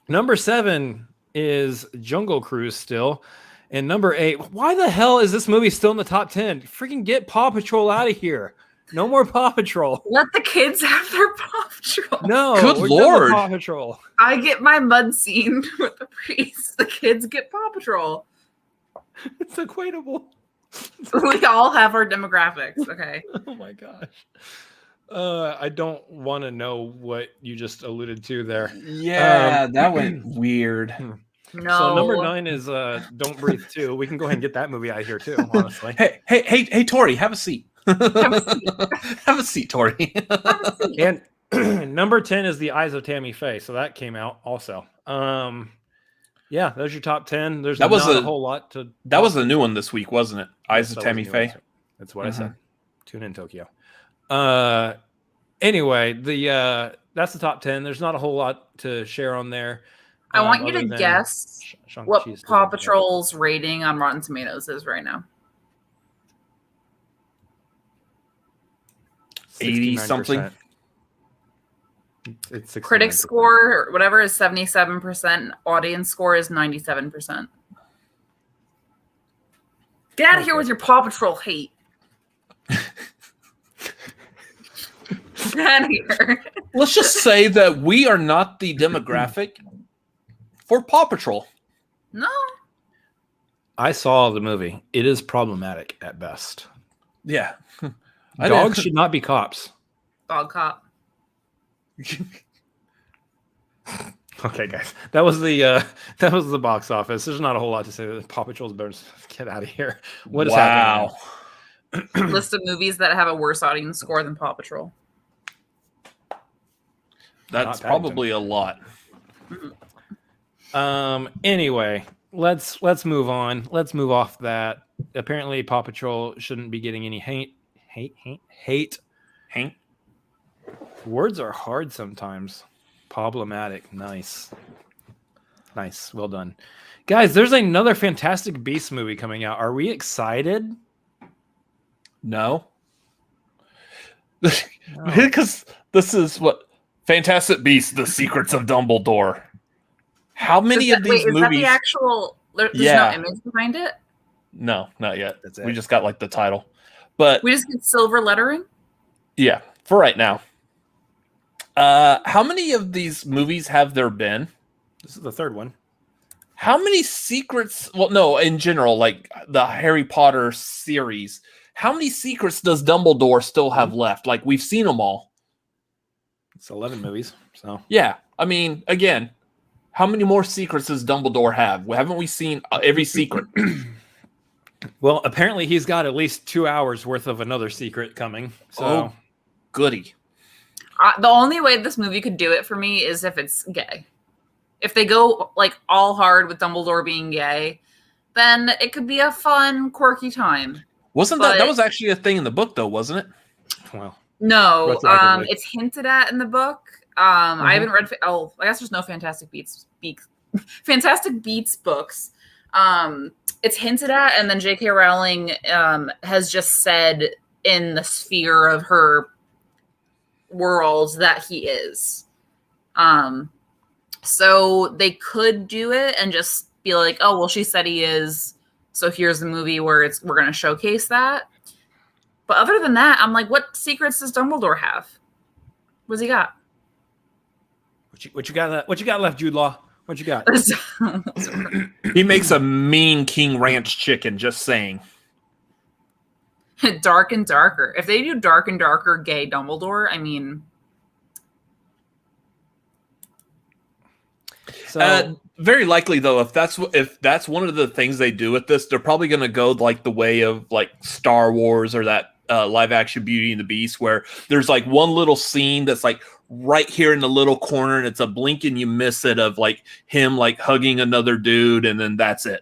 Number 7 is Jungle Cruise still. And number 8, why the hell is this movie still in the top 10? Freaking get Paw Patrol out of here. No more Paw Patrol. Let the kids have their Paw Patrol. No. Good Lord. Paw Patrol. I get my mud scene with the priest. The kids get Paw Patrol. It's equatable. We all have our demographics. Okay. Oh my gosh. I don't want to know what you just alluded to there. Yeah, that went weird. No. So number 9 is Don't Breathe 2. We can go ahead and get that movie out of here too, honestly. Hey, Tori, have a seat. Have a seat, Tori. And number 10 is The Eyes of Tammy Faye. So that came out also. Yeah, there's your top 10. There's not a whole lot to. That was a new one this week, wasn't it? Eyes of Tammy Faye. That's what I said. Tune in, Tokyo. Anyway, that's the top 10. There's not a whole lot to share on there. I want you to guess what Paw Patrol's rating on Rotten Tomatoes is right now. 80 something. It's critic score or whatever is 77%. Audience score is 97%. Get out of here with your Paw Patrol hate. Get out of here. Let's just say that we are not the demographic for Paw Patrol. No. I saw the movie. It is problematic at best. Yeah. Dogs should not be cops. Dog cop. Okay, guys. That was the box office. There's not a whole lot to say. Paw Patrol's better. Get out of here. What is happening? List of movies that have a worse audience score than Paw Patrol. That's probably a lot. Anyway, let's move on. Let's move off that. Apparently, Paw Patrol shouldn't be getting any Hate. Hank. Words are hard sometimes. Problematic. Nice. Well done. Guys, there's another Fantastic Beasts movie coming out. Are we excited? No. Because this is what Fantastic Beasts: The Secrets of Dumbledore. How many of these movies? Is that the actual? There's no image behind it. No, not yet. That's it. We just got like the title, but We just get silver lettering. yeah, for right now. How many of these movies have there been? This is the third one. How many secrets? Well, no, in general, like the Harry Potter series, how many secrets does Dumbledore still have left? Like we've seen them all. It's 11 movies. So Yeah, I mean, again, how many more secrets does Dumbledore have? Haven't we seen every secret? well, apparently he's got at least 2 hours worth of another secret coming. So Goody. The only way this movie could do it for me is if it's gay. If they go like all hard with Dumbledore being gay, then it could be a fun, quirky time. Wasn't that was actually a thing in the book though, wasn't it? well, No, retroactively. it's hinted at in the book. I haven't read. I guess there's no Fantastic Beasts books. It's hinted at, and then J.K. Rowling has just said in the sphere of her world that he is. So they could do it and just be like, oh, well, she said he is. So here's the movie where we're going to showcase that. But other than that, I'm like, what secrets does Dumbledore have? What's he got? what you got? What you got left, Jude Law? What you got? He makes a mean King Ranch chicken, just saying. Dark and darker. If they do dark and darker gay Dumbledore, I mean... So very likely though, if that's one of the things they do with this, they're probably going to go like the way of like Star Wars or that live action Beauty and the Beast, where there's like one little scene that's like right here in the little corner, and it's a blink and you miss it of like him like hugging another dude, and then that's it.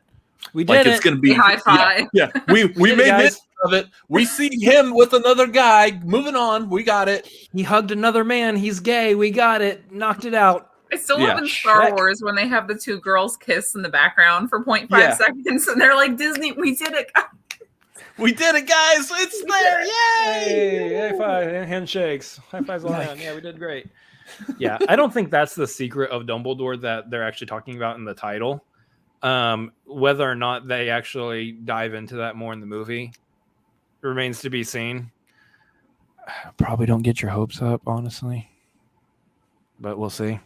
we did Like it. it's going to be High five. Yeah, we did it, made guys. it of it. We see him with another guy. Moving on, we got it. He hugged another man. He's gay. We got it. Knocked it out. I still Yeah, love in Star check. Wars when they have the two girls kiss in the background for 0.5 Yeah. seconds, and they're like, Disney, we did it. We did it, guys. It's there. Yay! Hey, high five, handshakes, high fives all around. Yeah, we did great. Yeah, I don't think that's the secret of Dumbledore that they're actually talking about in the title. Whether or not they actually dive into that more in the movie remains to be seen. Probably don't get your hopes up, honestly, but we'll see.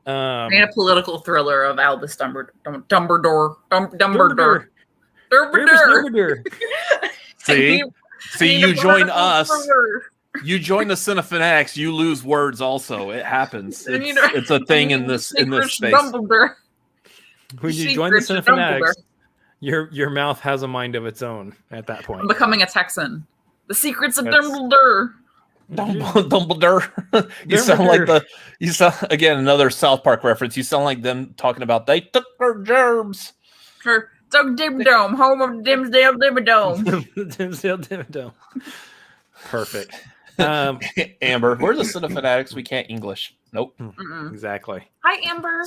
I need a political thriller of Albus Dumbledore. See, I need you a join political us. thriller. You join the Cinefanatics, you lose words. Also, it happens. I need It's a thing in this Secret space. Dumbledore. When you join the Secret Cinefanatics, Dumbledore. your mouth has a mind of its own at that I'm point. becoming a Texan. The secrets of That's- Dumbledore. Dumbledore. You sound again another South Park reference. You sound like them talking about they took our gerbs. For Doug Dimmadome, home of Dimsdale Dimmadome. Dimsdale Dimmadome. Perfect. Amber, we're the Cinefanatics. We can't English. Nope. Exactly. Hi, Amber.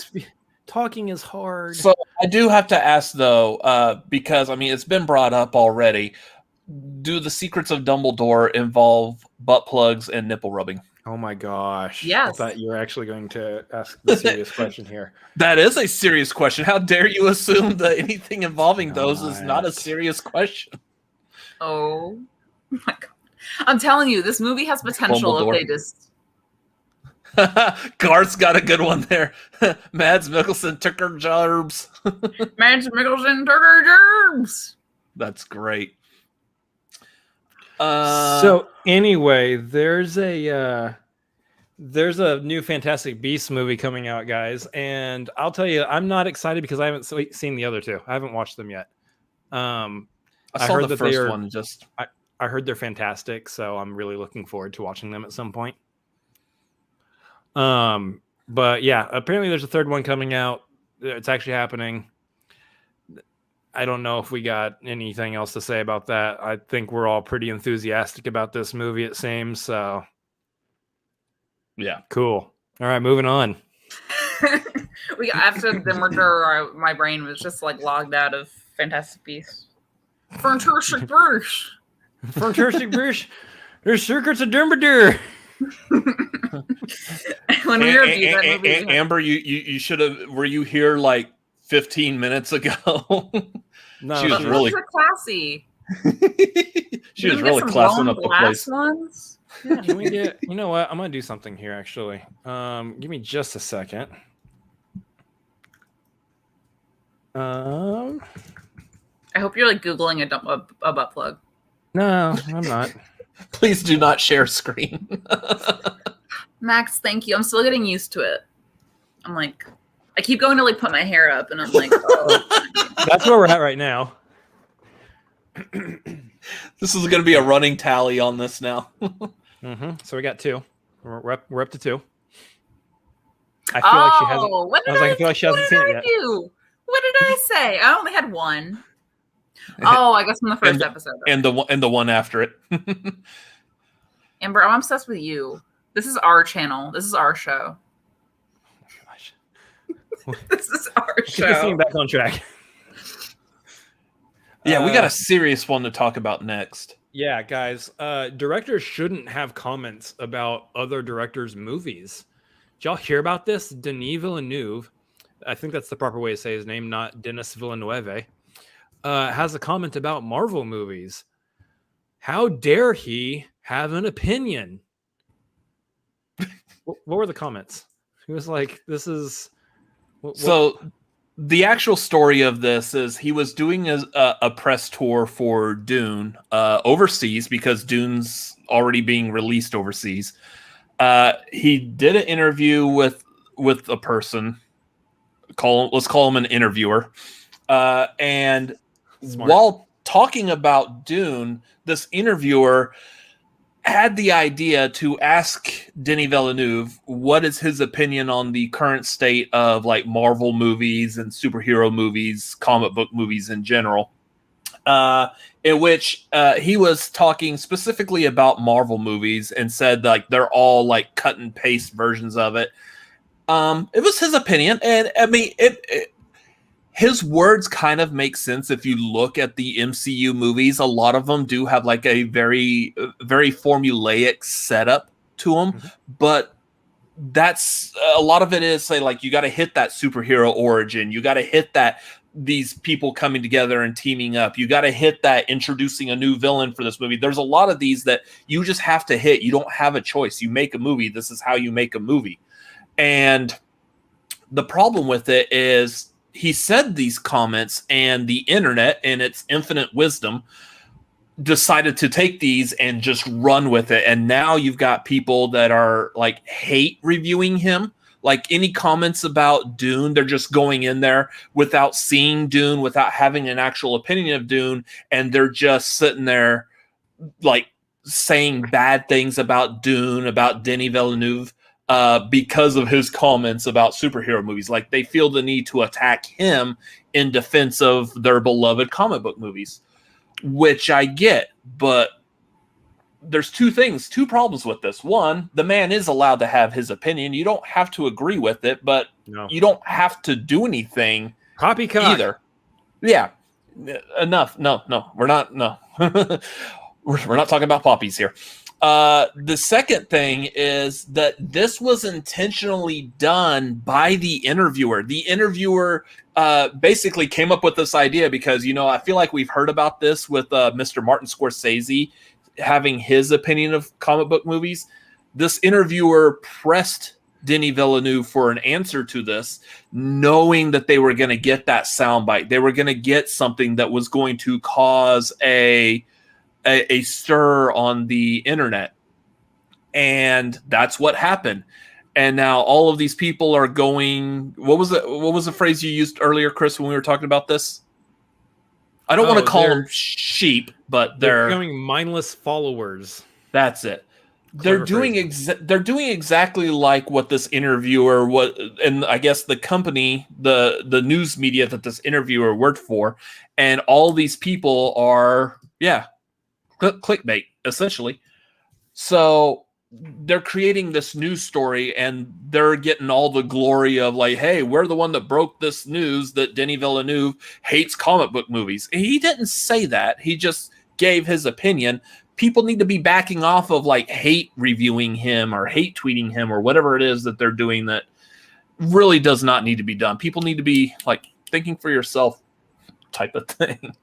Talking is hard. So I do have to ask though, because I mean it's been brought up already. Do the secrets of Dumbledore involve butt plugs and nipple rubbing? Oh my gosh. Yes. I thought you were actually going to ask the serious question here. That is a serious question. How dare you assume that anything involving those is not a Not. serious question? Oh my god. I'm telling you, this movie has potential Dumbledore. if they just... Garth's got a good one there. Mads Mikkelsen took her gerbs. Mads Mikkelsen took her germs. That's great. So anyway, there's a new Fantastic Beasts movie coming out, guys, and I'll tell you, I'm not excited because I haven't seen the other two. I haven't watched them yet. I I saw heard the that first they are- one. Just I heard they're fantastic, so I'm really looking forward to watching them at some point. But yeah, apparently there's a third one coming out. It's actually happening. I don't know if we got anything else to say about that. I think we're all pretty enthusiastic about this movie, it seems. So, yeah, cool. All right, moving on. After the murder, my brain was just like logged out of Fantastic Beasts. Fantastic Beasts. Fantastic Beasts. There's secrets of Dumbledore. When we reviewed that movie, Amber, you should have. Were you here like 15 minutes ago? No, she was really classy. She was really classing up the place. Ones? Yeah. Can we get? You know what? I'm gonna do something here. Actually, give me just a second. I hope you're like Googling a butt plug. No, I'm not. Please do not share screen. Max, thank you. I'm still getting used to it. I'm like, I keep going to like put my hair up, and I'm like, oh. That's where we're at right now. This is going to be a running tally on this now. So we got 2. We're up to 2. I feel like she hasn't. I feel like she hasn't seen it yet. What did I say? I only had 1. Oh, I guess from the first episode. And the one after it. Amber, I'm obsessed with you. This is our channel. This is our show. Oh my gosh. This is our show. Get back on track. Yeah, we got a serious one to talk about next. Yeah, guys. Directors shouldn't have comments about other directors' movies. Did y'all hear about this? Denis Villeneuve, I think that's the proper way to say his name, not Denis Villeneuve, has a comment about Marvel movies. How dare he have an opinion? What were the comments? He was like, this is... So the actual story of this is he was doing a press tour for Dune overseas because Dune's already being released overseas. He did an interview with a person. Let's call him an interviewer. And Smart. While talking about Dune, this interviewer had the idea to ask Denis Villeneuve what is his opinion on the current state of like Marvel movies and superhero movies, comic book movies in general. In which he was talking specifically about Marvel movies and said like they're all like cut and paste versions of it. It was his opinion, and I mean his words kind of make sense if you look at the MCU movies. A lot of them do have like a very, very formulaic setup to them, but that's a lot of it is say like you got to hit that superhero origin, you got to hit that these people coming together and teaming up, you got to hit that introducing a new villain for this movie. There's a lot of these that you just have to hit. You don't have a choice. You make a movie. This is how you make a movie. And the problem with it is he said these comments, and the internet in its infinite wisdom decided to take these and just run with it. And now you've got people that are like hate reviewing him. Like any comments about Dune, they're just going in there without seeing Dune, without having an actual opinion of Dune. And they're just sitting there like saying bad things about Dune, about Denis Villeneuve. Because of his comments about superhero movies. Like they feel the need to attack him in defense of their beloved comic book movies, which I get, but there's two problems with this. One, the man is allowed to have his opinion. You don't have to agree with it, but you don't have to do anything Poppycock either. Yeah. Enough. No, we're not. No, we're not talking about poppies here. The second thing is that this was intentionally done by the interviewer. The interviewer basically came up with this idea because, I feel like we've heard about this with Mr. Martin Scorsese having his opinion of comic book movies. This interviewer pressed Denis Villeneuve for an answer to this, knowing that they were going to get that soundbite. They were going to get something that was going to cause a stir on the internet, and that's what happened. And now all of these people are going. What was the phrase you used earlier, Chris, when we were talking about this? I don't want to call them sheep, but they're becoming mindless followers. That's it. they're doing exactly like what this interviewer and I guess the company, the news media that this interviewer worked for, and all these people are clickbait essentially. So they're creating this news story and they're getting all the glory of like, hey, we're the one that broke this news that Denis Villeneuve hates comic book movies. He didn't say that. He just gave his opinion. People need to be backing off of like hate reviewing him or hate tweeting him or whatever it is that they're doing that really does not need to be done. People need to be like thinking for yourself type of thing.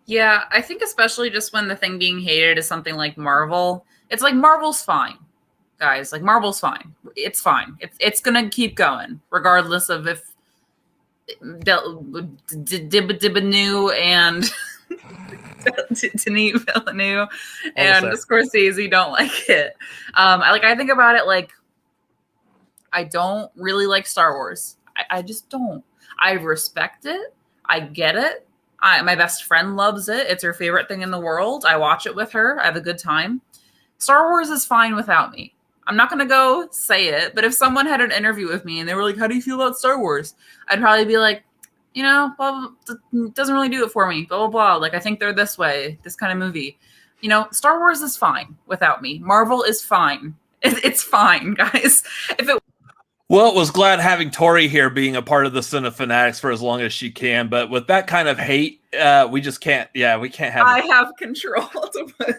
Yeah, I think especially just when the thing being hated is something like Marvel. It's like Marvel's fine, guys. Like Marvel's fine. It's fine. It's gonna keep going regardless of if Villeneuve and Denis Villeneuve and Scorsese don't like it. I think about it like I don't really like Star Wars. I just don't. I respect it. I get it. My best friend loves it. It's her favorite thing in the world. I watch it with her. I have a good time. Star Wars is fine without me. I'm not going to go say it, but if someone had an interview with me and they were like, how do you feel about Star Wars? I'd probably be like, blah, blah, blah, doesn't really do it for me, blah, blah, blah. Like, I think they're this way, this kind of movie. Star Wars is fine without me. Marvel is fine. It's fine, guys. Well, it was glad having Tori here being a part of the Cinefanatics for as long as she can, but with that kind of hate, we just can't. Yeah, we can't have. I have control to put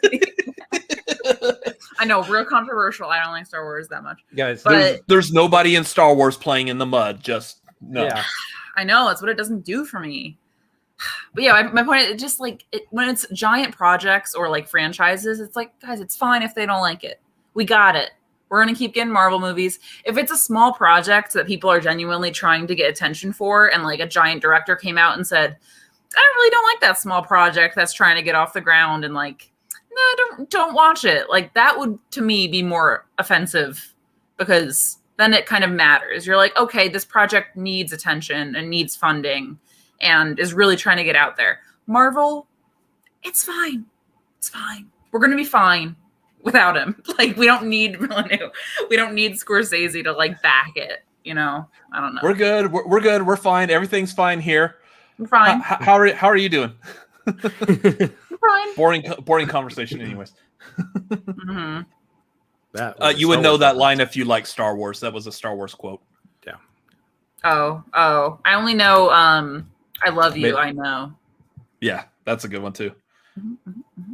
I know, real controversial. I don't like Star Wars that much, guys. But there's nobody in Star Wars playing in the mud. Just no. Yeah. I know it's what it doesn't do for me. But yeah, my point is just like when it's giant projects or like franchises, it's like, guys, it's fine if they don't like it. We got it. We're going to keep getting Marvel movies. If it's a small project that people are genuinely trying to get attention for, and like a giant director came out and said, I really don't like that small project that's trying to get off the ground, and like, no, don't watch it. Like that would, to me, be more offensive because then it kind of matters. You're like, okay, this project needs attention and needs funding and is really trying to get out there. Marvel, it's fine. It's fine. We're going to be fine without him. Like, we don't need Villeneuve. We don't need Scorsese to like back it. I don't know. We're good. We're good. We're fine. Everything's fine here. We're fine. How are you doing? Fine. Boring conversation, anyways. Mm-hmm. You would know that line if you like Star Wars. That was a Star Wars quote. Yeah. Oh. I only know I love you. I know. Yeah, that's a good one too. Mm-hmm.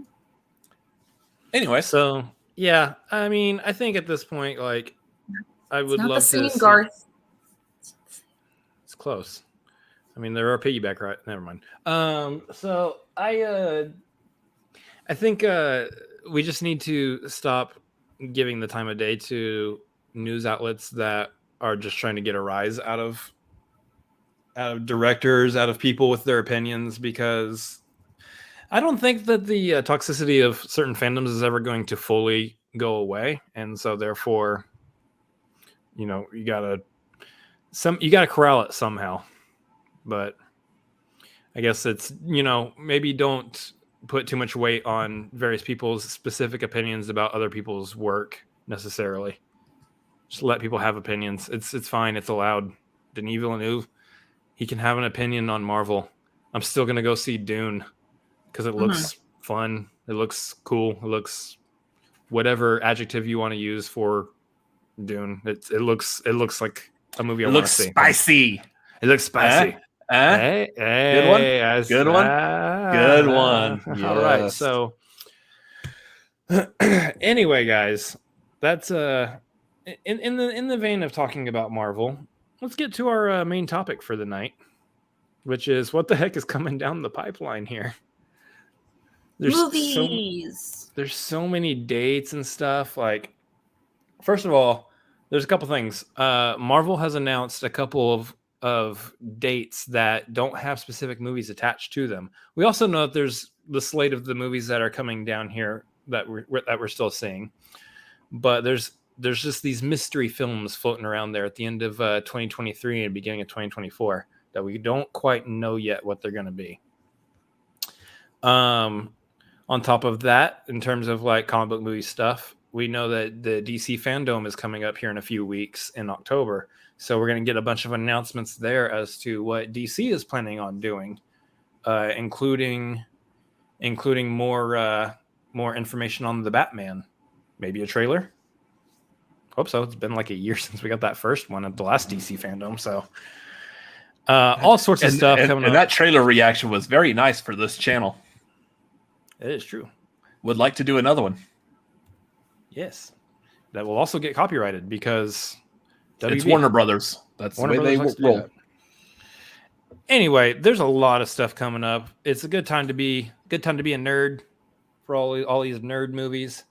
Anyway, so yeah, I mean, I think at this point, like, I would love to see Garth. It's close. I mean, there are piggyback right. Never mind. So I think we just need to stop giving the time of day to news outlets that are just trying to get a rise out of directors, out of people with their opinions, because I don't think that the toxicity of certain fandoms is ever going to fully go away, and so therefore, you gotta corral it somehow. But I guess it's, maybe don't put too much weight on various people's specific opinions about other people's work necessarily. Just let people have opinions. It's fine. It's allowed. Denis Villeneuve, he can have an opinion on Marvel. I'm still going to go see Dune because it looks fun. It looks cool. It looks whatever adjective you want to use for Dune. It looks like a movie I want to see. Spicy. It looks spicy. Hey, good one. Good one. Good one. Yes. All right. So anyway, guys, that's in the vein of talking about Marvel, let's get to our main topic for the night, which is what the heck is coming down the pipeline here. There's movies. There's so many dates and stuff. Like, first of all, there's a couple things. Marvel has announced a couple of dates that don't have specific movies attached to them. We also know that there's the slate of the movies that are coming down here that we're still seeing, but there's just these mystery films floating around there at the end of 2023 and beginning of 2024 that we don't quite know yet what they're going to be. On top of that, in terms of like comic book movie stuff, we know that the DC Fandom is coming up here in a few weeks in October. So we're going to get a bunch of announcements there as to what DC is planning on doing, including more information on the Batman, maybe a trailer. Hope so. It's been like a year since we got that first one at the last DC Fandom. So all sorts of stuff coming up. And that trailer reaction was very nice for this channel. It is true. Would like to do another one. Yes. That will also get copyrighted because it's Warner Brothers. That's the way they roll. Anyway, there's a lot of stuff coming up. It's a good time to be a nerd for all these nerd movies.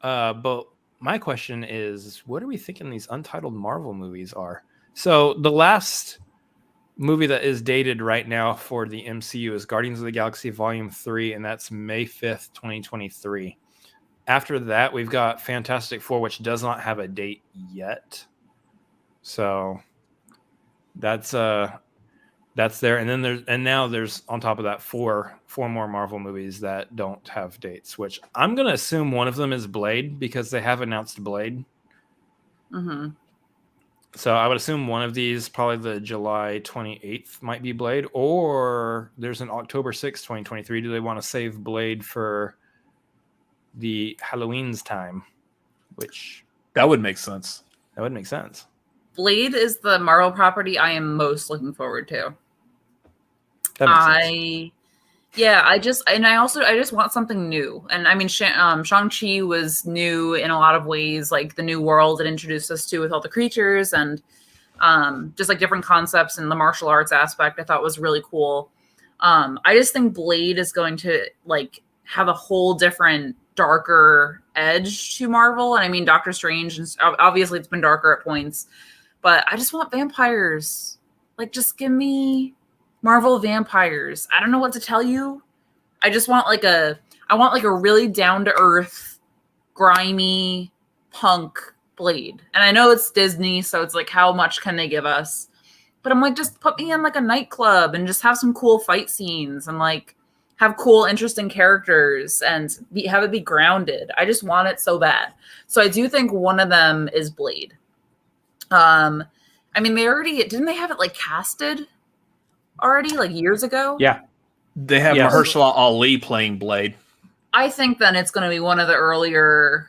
But my question is, what are we thinking these untitled Marvel movies are? So the last movie that is dated right now for the MCU is Guardians of the Galaxy Volume 3, and that's May 5th, 2023. After that, we've got Fantastic Four, which does not have a date yet. So that's there. And then now there's on top of that four more Marvel movies that don't have dates, which I'm going to assume one of them is Blade because they have announced Blade. Mm-hmm. So I would assume one of these, probably the July 28th, might be Blade, or there's an October 6th, 2023. Do they want to save Blade for the Halloween's time? Which that would make sense. That would make sense. Blade is the Marvel property I am most looking forward to. That makes sense. I just want something new. And I mean, Shang-Chi was new in a lot of ways, like the new world it introduced us to with all the creatures and just like different concepts and the martial arts aspect I thought was really cool. I just think Blade is going to like have a whole different, darker edge to Marvel. And I mean, Doctor Strange, and obviously it's been darker at points, but I just want vampires. Like, just give me Marvel vampires. I don't know what to tell you. I just want I want a really down to earth, grimy punk Blade. And I know it's Disney, so it's like, how much can they give us? But I'm like, just put me in like a nightclub and just have some cool fight scenes and like have cool, interesting characters and have it be grounded. I just want it so bad. So I do think one of them is Blade. I mean, didn't they have it like casted already, like years ago? Yeah. They have Mahershala Ali playing Blade. I think then it's going to be one of the earlier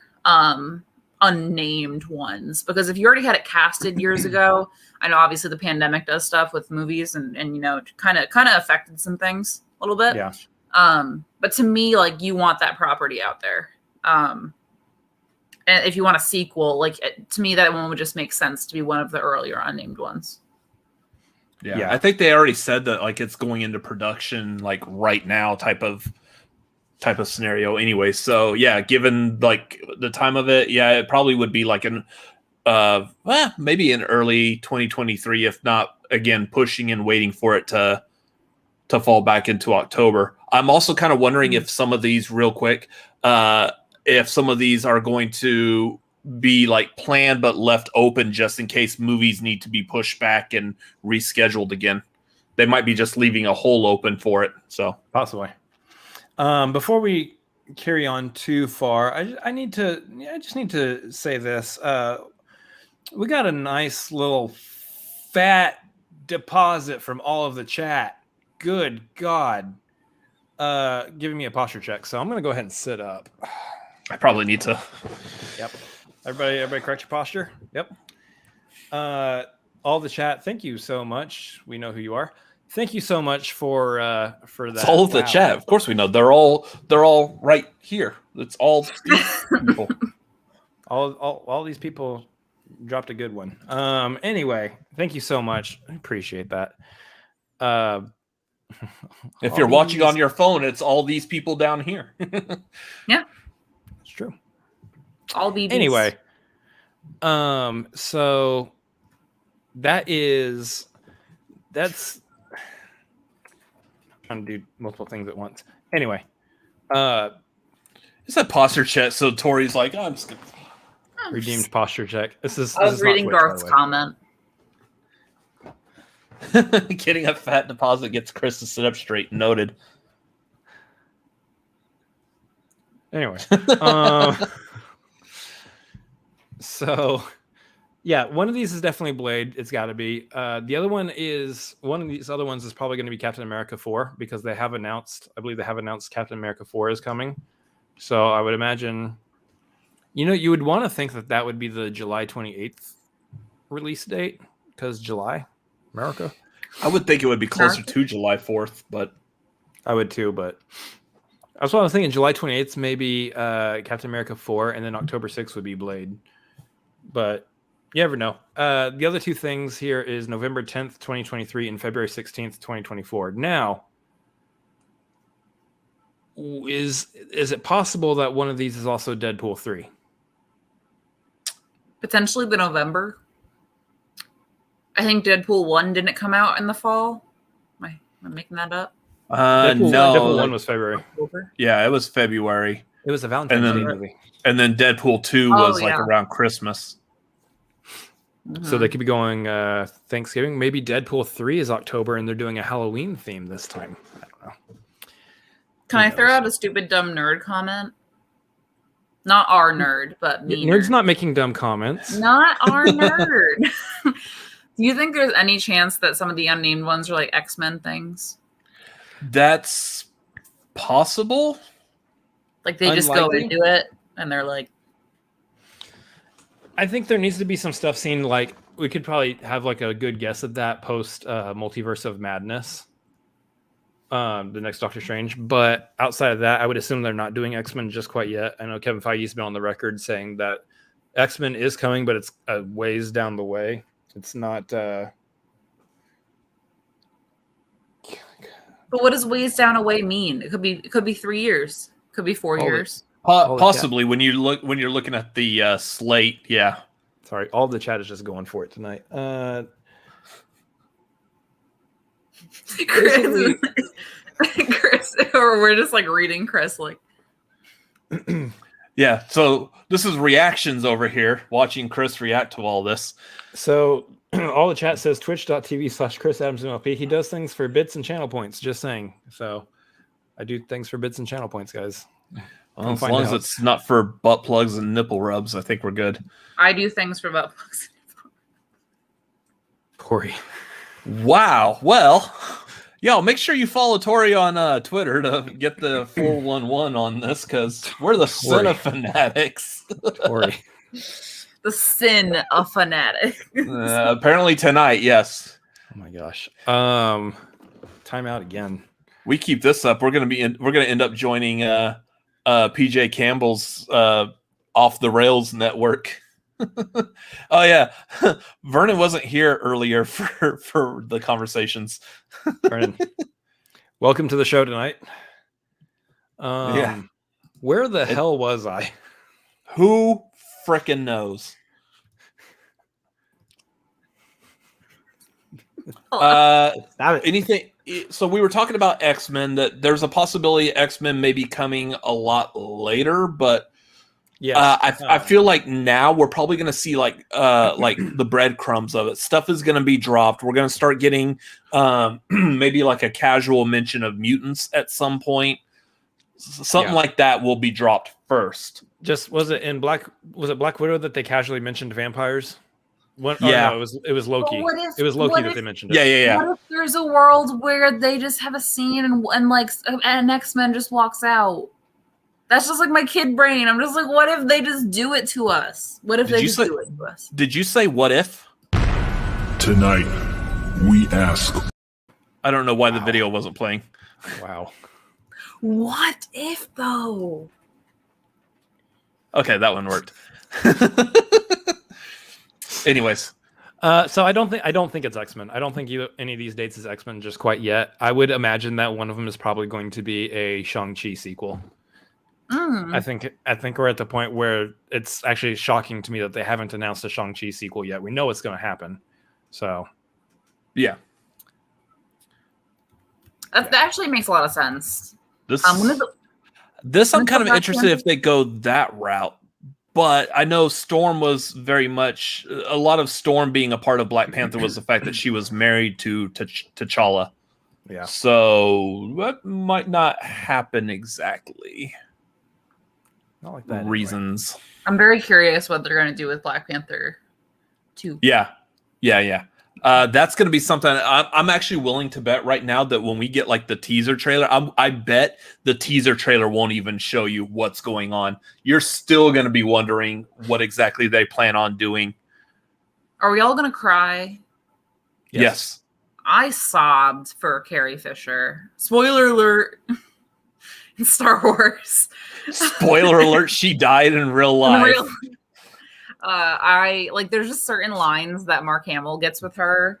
unnamed ones, because if you already had it casted years ago, I know obviously the pandemic does stuff with movies and you know, kind of affected some things a little bit. Yeah. But to me, like, you want that property out there. And if you want a sequel, like, to me, that one would just make sense to be one of the earlier unnamed ones. Yeah, I think they already said that like it's going into production like right now type of scenario anyway. So yeah, given like the time of it, yeah, it probably would be like maybe in early 2023, if not again pushing and waiting for it to fall back into October. I'm also kind of wondering if some of these real quick, if some of these are going to be like planned but left open just in case movies need to be pushed back and rescheduled again. They might be just leaving a hole open for it. So possibly. Before we carry on too far, I just need to say this. We got a nice little fat deposit from all of the chat. Good God. Giving me a posture check. So I'm going to go ahead and sit up. I probably need to. Yep. Everybody correct your posture. Yep. All the chat. Thank you so much. We know who you are. Thank you so much for that. It's all of the chat. Of course we know. They're all right here. It's all these people. all these people dropped a good one. Anyway, thank you so much. I appreciate that. If you're watching on your phone, it's all these people down here. Yeah. It's true. All BBs. Anyway, so that's trying to do multiple things at once. Anyway, it's a posture check. So Tori's like, oh, I'm just gonna redeemed posture check. I was reading Garth's comment. Getting a fat deposit gets Chris to sit up straight. Noted. Anyway, So, yeah, one of these is definitely Blade. It's got to be. The other one is one of these other ones is probably going to be Captain America 4 because they have announced. I believe they have announced Captain America 4 is coming. So I would imagine, you would want to think that would be the July 28th release date because July, America. I would think it would be closer to July 4th, but I would too. But that's what I was thinking. July 28th, maybe Captain America 4, and then October 6th would be Blade. But you never know. The other two things here is November 10th, 2023, and February 16th, 2024. Now, is it possible that one of these is also Deadpool 3? Potentially the November. I think Deadpool 1 didn't come out in the fall. Am I making that up? No. Deadpool 1 was February. October? Yeah, it was February. It was a Valentine's Day movie. And then Deadpool 2 was around Christmas. So they could be going Thanksgiving. Maybe Deadpool 3 is October and they're doing a Halloween theme this time. I don't know. Can I throw out a stupid dumb nerd comment? Not our nerd, but me. Nerd's not making dumb comments. Not our nerd. Do you think there's any chance that some of the unnamed ones are like X-Men things? That's possible. Like they just go into it and they're like. I think there needs to be some stuff seen. Like we could probably have like a good guess at that post Multiverse of Madness. The next Doctor Strange. But outside of that, I would assume they're not doing X-Men just quite yet. I know Kevin Feige's been on the record saying that X-Men is coming, but it's a ways down the way. It's not. But what does ways down away mean? It could be 3 years. It could be 4 years. Possibly when you're looking at the slate. Yeah. Sorry, all the chat is just going for it tonight. Chris, or we're just like reading Chris like. Yeah, so this is reactions over here, watching Chris react to all this. So all the chat says twitch.tv/Chris Adams MLP. He does things for bits and channel points, just saying. So I do things for bits and channel points, guys. Well, as long as it's not for butt plugs and nipple rubs, I think we're good. I do things for butt plugs. Corey. Wow. Well, yo, make sure you follow Tori on Twitter to get the 411 on this because we're the sin of fanatics. Tori. The sin of fanatic. Apparently tonight, yes. Oh my gosh. Time out again. We keep this up. We're gonna end up joining PJ Campbell's Off the Rails network. Oh yeah, Vernon wasn't here earlier for the conversations. Vernon, welcome to the show tonight. Yeah, where the hell was I? Who frickin' knows? Anything? So we were talking about X-Men. That there's a possibility X-Men may be coming a lot later, but yeah, I feel like now we're probably going to see like the breadcrumbs of it. Stuff is going to be dropped. We're going to start getting maybe like a casual mention of mutants at some point. Something like that will be dropped first. Was it Black Widow that they casually mentioned vampires? No, it was Loki. It was Loki that they mentioned it. Yeah. What if there's a world where they just have a scene and like an X-Men just walks out? That's just like my kid brain. I'm just like, what if they just do it to us? What if they just do it to us? Did you say what if? Tonight, we ask. I don't know why the video wasn't playing. Wow. What if though? Okay, that one worked. Anyways, so I don't think it's X-Men. I don't think any of these dates is X-Men just quite yet. I would imagine that one of them is probably going to be a Shang-Chi sequel. I think we're at the point where it's actually shocking to me that they haven't announced a Shang-Chi sequel yet. We know it's going to happen. So, yeah. That actually makes a lot of sense. This I'm kind of interested if they go that route. But I know Storm was very much a lot of Storm being a part of Black Panther was the fact that she was married to T'Challa. Yeah. So that might not happen exactly. Not like that. reasons. Anyway. I'm very curious what they're going to do with Black Panther 2. Yeah. That's going to be something I'm actually willing to bet right now that when we get like the teaser trailer, I bet the teaser trailer won't even show you what's going on. You're still going to be wondering what exactly they plan on doing. Are we all going to cry? Yes. I sobbed for Carrie Fisher. Spoiler alert. In Star Wars. Spoiler alert, she died in real life. There's just certain lines that Mark Hamill gets with her.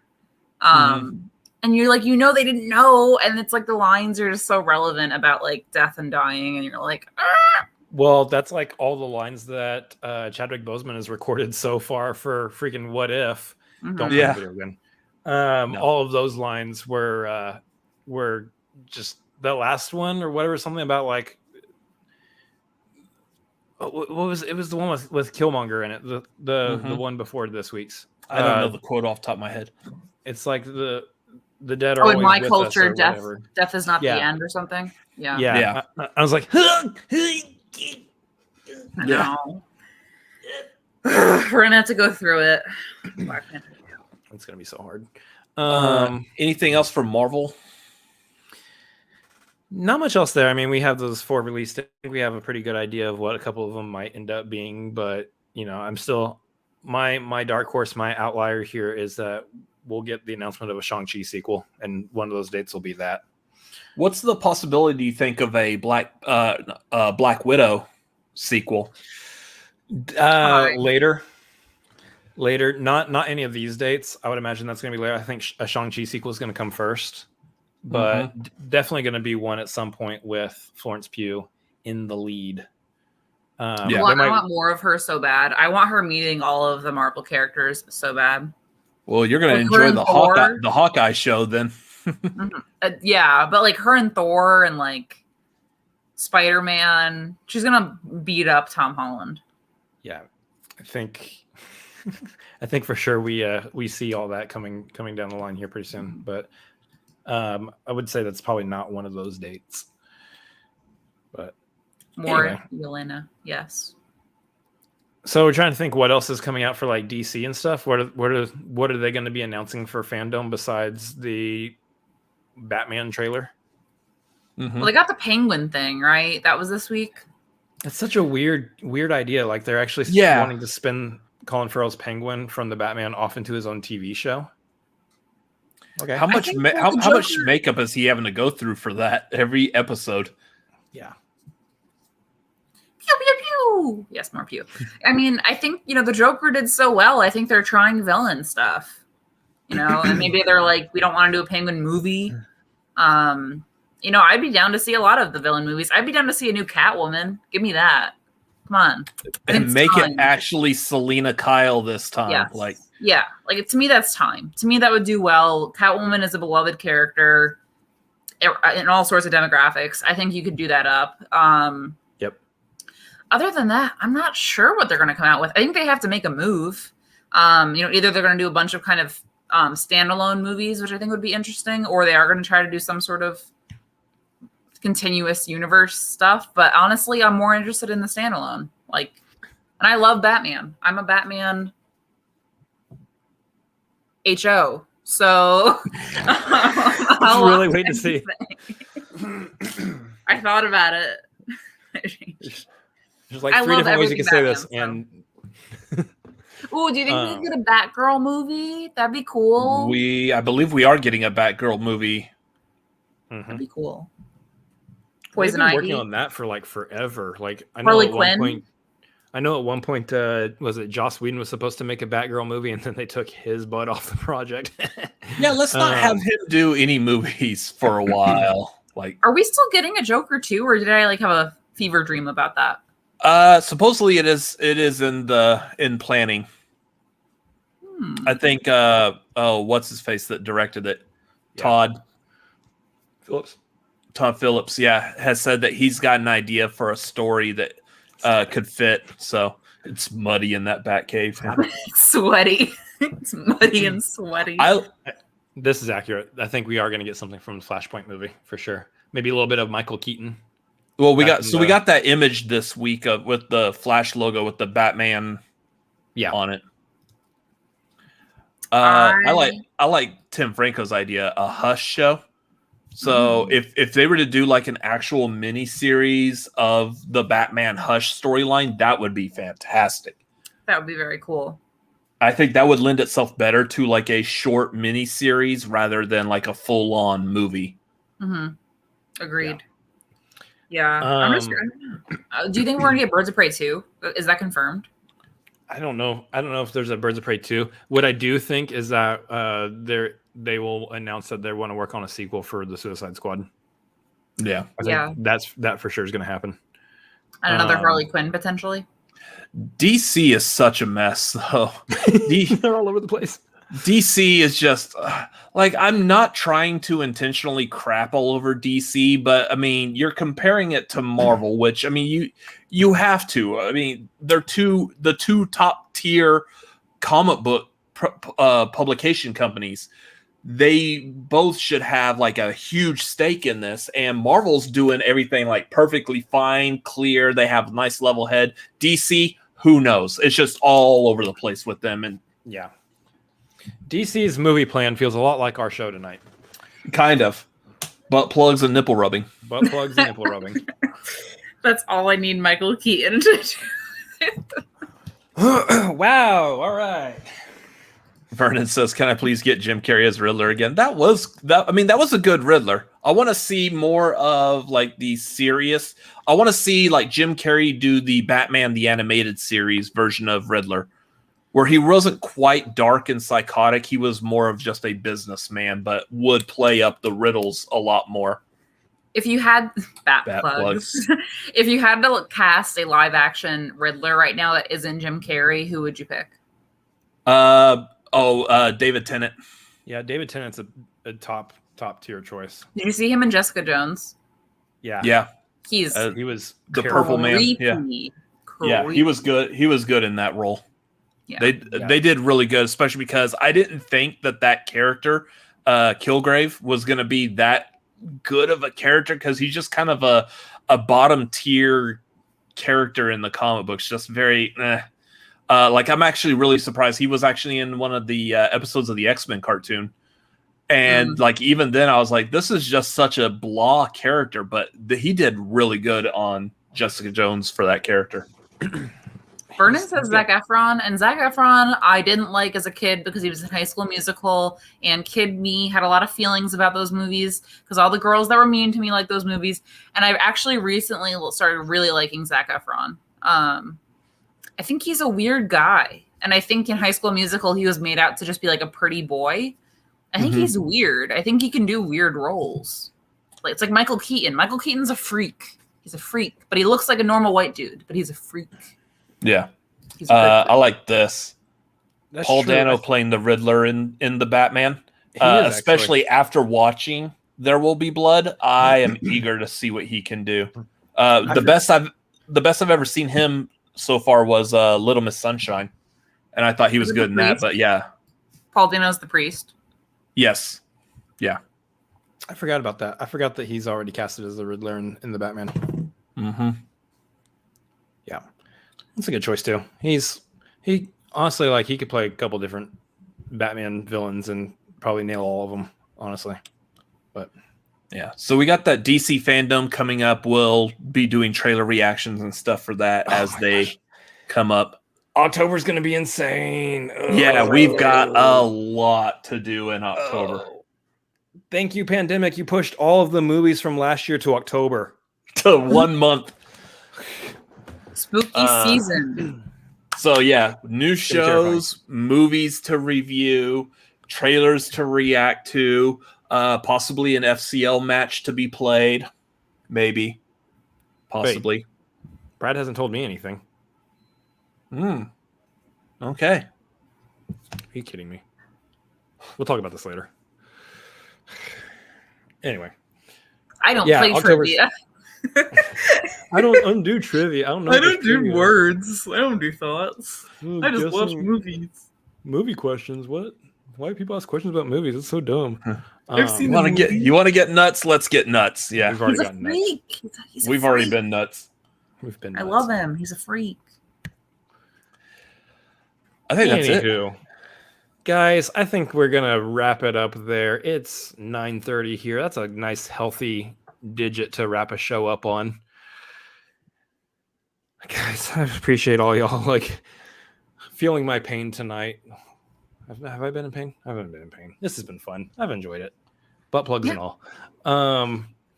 And you're like, they didn't know. And it's like the lines are just so relevant about like death and dying. And you're like, ah! Well, that's like all the lines that Chadwick Boseman has recorded so far for freaking What If. Don't play the video again. No. All of those lines were just the last one or whatever, something about like what was it? Was the one with Killmonger in it? The one before this week's. I don't know the quote off the top of my head. It's like the dead are always in my with culture, us or death is not the end or something. Yeah. I was like, no. We're gonna have to go through it. It's gonna be so hard. Anything else from Marvel? Not much else there. I mean, we have those 4 released. I think we have a pretty good idea of what a couple of them might end up being, but I'm still my dark horse, my outlier here is that we'll get the announcement of a Shang-Chi sequel, and one of those dates will be that. What's the possibility you think of a Black Widow sequel? Later. Not any of these dates. I would imagine that's going to be later. I think a Shang-Chi sequel is going to come first, but definitely going to be one at some point with Florence Pugh in the lead. I want more of her so bad. I want her meeting all of the Marvel characters so bad. Well, you're going to enjoy the Hawkeye show then. Yeah, but like her and Thor and like Spider-Man, she's going to beat up Tom Holland. Yeah, I think for sure we see all that coming down the line here pretty soon. But I would say that's probably not one of those dates. But more anyway. Yelena, yes. So we're trying to think what else is coming out for like DC and stuff. What are they going to be announcing for fandom besides the Batman trailer? Well, they got the Penguin thing, right? That was this week. It's such a weird idea. Like they're actually wanting to spin Colin Farrell's Penguin from the Batman off into his own TV show. Okay, how much makeup is he having to go through for that every episode? Yeah. Pew pew pew. Yes, more pew. I mean, I think the Joker did so well. I think they're trying villain stuff. And maybe they're like, we don't want to do a Penguin movie. I'd be down to see a lot of the villain movies. I'd be down to see a new Catwoman. Give me that. Come on. And make it actually Selena Kyle this time. Yes. Like to me, that's time. To me, that would do well. Catwoman is a beloved character in all sorts of demographics. I think you could do that up. Yep. Other than that, I'm not sure what they're going to come out with. I think they have to make a move. Either they're going to do a bunch of kind of standalone movies, which I think would be interesting, or they are going to try to do some sort of continuous universe stuff. But honestly, I'm more interested in the standalone. And I love Batman. I'm a Batman HO. So I was really waiting to see. I thought about it. There's like 3 different ways you can say this. And ooh, do you think we could get a Batgirl movie? That'd be cool. I believe we are getting a Batgirl movie. That'd be cool. Poison Ivy. Working on that for like forever. Like I know Harley at one Quinn. point. I know at one point was it Joss Whedon was supposed to make a Batgirl movie, and then they took his butt off the project. Yeah, let's not have him do any movies for a while. Are we still getting a Joker too, or did I have a fever dream about that? Supposedly it is in planning. I think what's his face that directed it? Yeah. Todd Phillips, has said that he's got an idea for a story that could fit. So it's muddy in that Batcave. Sweaty. It's muddy and sweaty. This is accurate. I think we are going to get something from the Flashpoint movie for sure. Maybe a little bit of Michael Keaton. Well, we got that image this week with the Flash logo with the Batman on it. I like Tim Franco's idea, a Hush show. So if they were to do like an actual mini series of the Batman Hush storyline, that would be fantastic. That would be very cool. I think that would lend itself better to like a short mini series rather than like a full on movie. Agreed. Yeah. I'm just do you think we're gonna get Birds of Prey 2? Is that confirmed? I don't know. I don't know if there's a Birds of Prey 2. What I do think is that they will announce that they want to work on a sequel for the Suicide Squad. Yeah. I think that for sure is going to happen. And another Harley Quinn potentially. DC is such a mess, though. They're all over the place. DC is just like, I'm not trying to intentionally crap all over DC, but I mean, you're comparing it to Marvel, which I mean, you have to. I mean, they're the two top tier comic book publication companies. They both should have like a huge stake in this, and Marvel's doing everything like perfectly fine, clear. They have a nice level head. DC, who knows? It's just all over the place with them. And yeah, DC's movie plan feels a lot like our show tonight. Kind of. Butt plugs and nipple rubbing. Butt plugs and nipple rubbing. That's all I need Michael Keaton to do. Wow. All right. Vernon says, "Can I please get Jim Carrey as Riddler again?" That was a good Riddler. I want to see more of like the serious. I want to see like Jim Carrey do the Batman the Animated Series version of Riddler, where he wasn't quite dark and psychotic. He was more of just a businessman, but would play up the riddles a lot more. If you had bat plugs. If you had to cast a live action Riddler right now that isn't Jim Carrey, who would you pick? David Tennant. Yeah, David Tennant's a top tier choice. Did you see him in Jessica Jones? Yeah. He was the Purple Man. Yeah, he was good. He was good in that role. Yeah. They did really good, especially because I didn't think that character, Kilgrave, was going to be that good of a character, because he's just kind of a bottom tier character in the comic books, just very like, I'm actually really surprised he was actually in one of the episodes of the X-Men cartoon, and like even then I was like, this is just such a blah character, but he did really good on Jessica Jones for that character. Vernon says Zac Efron, and Zac Efron I didn't like as a kid because he was in High School Musical, and kid me had a lot of feelings about those movies because all the girls that were mean to me liked those movies, and I've actually recently started really liking Zac Efron. I think he's a weird guy, and I think in High School Musical he was made out to just be like a pretty boy. I think he's weird. I think he can do weird roles. Like, it's like Michael Keaton. Michael Keaton's a freak. He's a freak, but he looks like a normal white dude, but he's a freak. Yeah. I like this. That's Paul true. Dano playing the Riddler in the Batman, especially after watching There Will Be Blood. I am eager to see what he can do. The best I've ever seen him so far was Little Miss Sunshine, and I thought he was good in that. But yeah, Paul Dano's the priest. Yes. Yeah. I forgot about that. I forgot that he's already casted as the Riddler in the Batman. Mm-hmm. Yeah. That's a good choice too. He honestly, like, he could play a couple different Batman villains and probably nail all of them, honestly. But yeah, so we got that DC fandom coming up. We'll be doing trailer reactions and stuff for that as they come up. October's going to be insane. Yeah, we've got a lot to do in October. Thank you, pandemic. You pushed all of the movies from last year to October. To 1 month. Spooky season. So yeah, new shows, movies to review, trailers to react to, possibly an FCL match to be played. Maybe. Possibly. Wait, Brad hasn't told me anything. Okay. Are you kidding me? We'll talk about this later. Anyway. I don't play trivia. I don't do trivia. I don't do words. I don't do thoughts. I just watch movies. Movie questions. What? Why do people ask questions about movies? It's so dumb. You want to get nuts? Let's get nuts. Yeah, we've already He's a gotten nuts. freak. He's a We've freak. already been nuts. We've been. I Nuts. love him. He's a freak. I think that's it. Anywho, guys, I think we're gonna wrap it up there. It's 9:30 here. That's a nice, healthy digit to wrap a show up on. Guys, I appreciate all y'all like feeling my pain tonight. Have I been in pain? I haven't been in pain. This has been fun. I've enjoyed it. Butt plugs and all.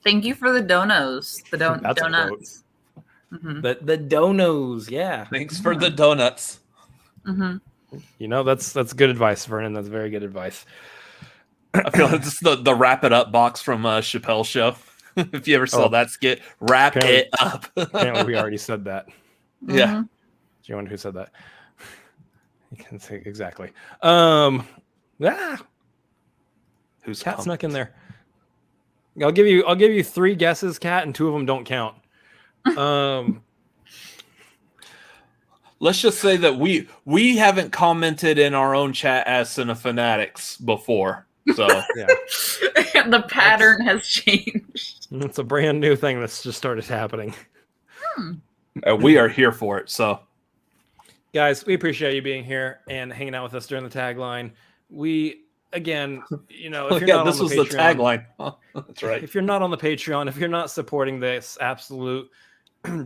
Thank you for the donos. The That's a donuts. Mm-hmm. The donos, yeah. Thanks for the donuts. Mm-hmm. You know, that's good advice, Vernon. That's very good advice. I feel like this is the wrap it up box from Chappelle's show. If you ever saw that skit, wrap it up. Apparently, we already said that. Yeah. Mm-hmm. Do you wonder who said that? You can say exactly. Who's Cat snuck in there? I'll give you 3 guesses, Cat, and 2 of them don't count. Let's just say that we haven't commented in our own chat as Cinefanatics before. So Yeah. The pattern has changed. It's a brand new thing that's just started happening. we are here for it. So Guys, we appreciate you being here and hanging out with us during the tagline. We, again, you know, if you're not this on was the the Patreon, tagline. Oh, that's right. If you're not on the Patreon, if you're not supporting this absolute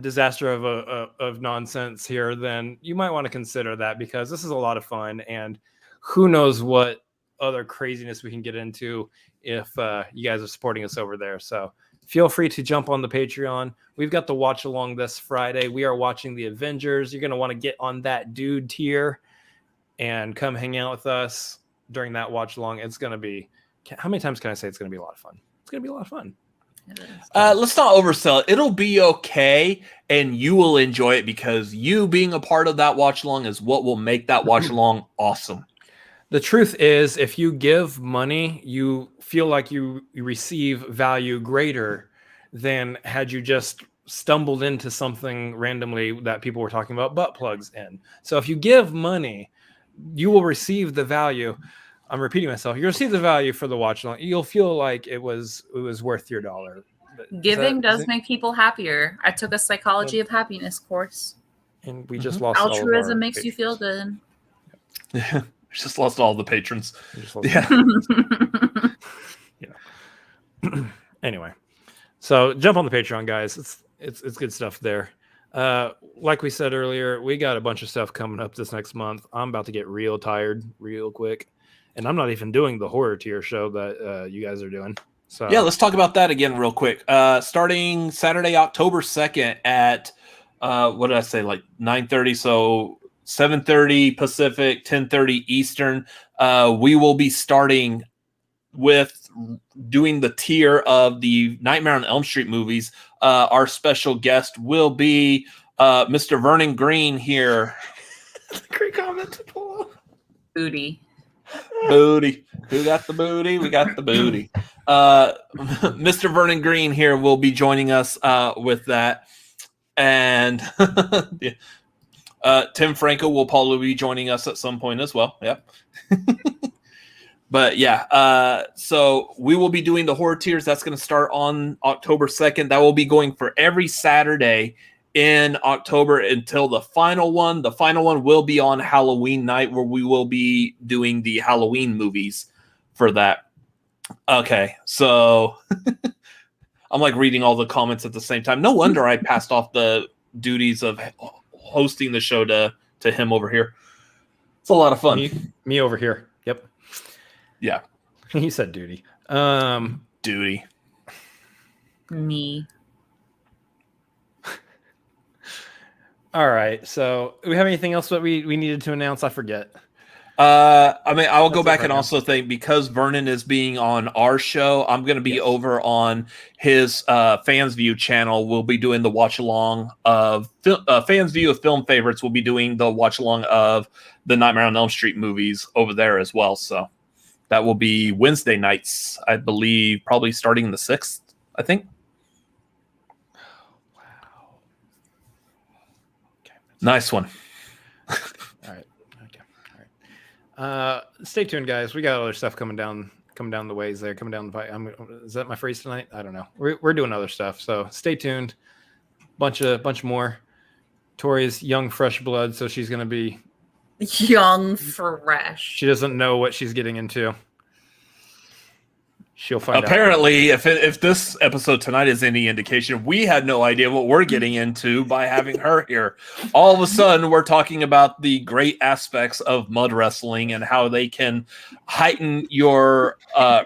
disaster of nonsense here, then you might want to consider that, because this is a lot of fun, and who knows what other craziness we can get into if you guys are supporting us over there. So feel free to jump on the Patreon. We've got the watch along this Friday. We are watching the Avengers. You're going to want to get on that dude tier and come hang out with us during that watch along. It's going to be, how many times can I say it's going to be a lot of fun? It's going to be a lot of fun. Let's not oversell it. It'll be okay, and you will enjoy it, because you being a part of that watch along is what will make that watch along awesome. The truth is, if you give money, you feel like you receive value greater than had you just stumbled into something randomly that people were talking about butt plugs in. So if you give money, you will receive the value. I'm repeating myself. You'll receive the value for the watch along. You'll feel like it was worth your dollar. Giving does make people happier. I took a psychology of happiness course. And we just lost altruism makes you feel good. Yeah. Just lost all the patrons. Yeah. Anyway, so jump on the Patreon, guys. It's good stuff there. Like we said earlier, we got a bunch of stuff coming up this next month. I'm about to get real tired real quick, and I'm not even doing the horror tier show that you guys are doing. So yeah, let's talk about that again real quick. Starting Saturday, October 2nd at what did I say, like 9:30? So 7:30 Pacific, 10:30 Eastern. We will be starting with doing the tier of the Nightmare on Elm Street movies. Our special guest will be Mr. Vernon Greene here. great comment to pull up. Booty. Booty. Who got the booty? We got the booty. Mr. Vernon Greene here will be joining us with that. And Tim Franco will probably be joining us at some point as well. Yep. But yeah, so we will be doing the horror tiers. That's going to start on October 2nd. That will be going for every Saturday in October until the final one. The final one will be on Halloween night, where we will be doing the Halloween movies for that. Okay, so I'm like reading all the comments at the same time. No wonder I passed off the duties of hosting the show to him over here. It's a lot of fun. Me over here. Yep. Yeah. He said duty. Duty. Me. All right. So, do we have anything else that we needed to announce? I forget. I mean, I'll go back and also think, because Vernon is being on our show, I'm going to be over on his Fans View channel. We'll be doing the watch along of Fans View of Film Favorites. We'll be doing the watch along of the Nightmare on Elm Street movies over there as well. So that will be Wednesday nights, I believe, probably starting the 6th, I think. Wow. Okay. Nice one. All right. Okay. Stay tuned, guys. We got other stuff coming down the ways there, coming down the pipe. Is that my phrase tonight? I don't know. We're doing other stuff, so stay tuned. Bunch more. Tori's young, fresh blood, so she's gonna be young, fresh. She doesn't know what she's getting into. She'll find out. Apparently, if this episode tonight is any indication, we had no idea what we're getting into by having her here. All of a sudden, we're talking about the great aspects of mud wrestling and how they can heighten your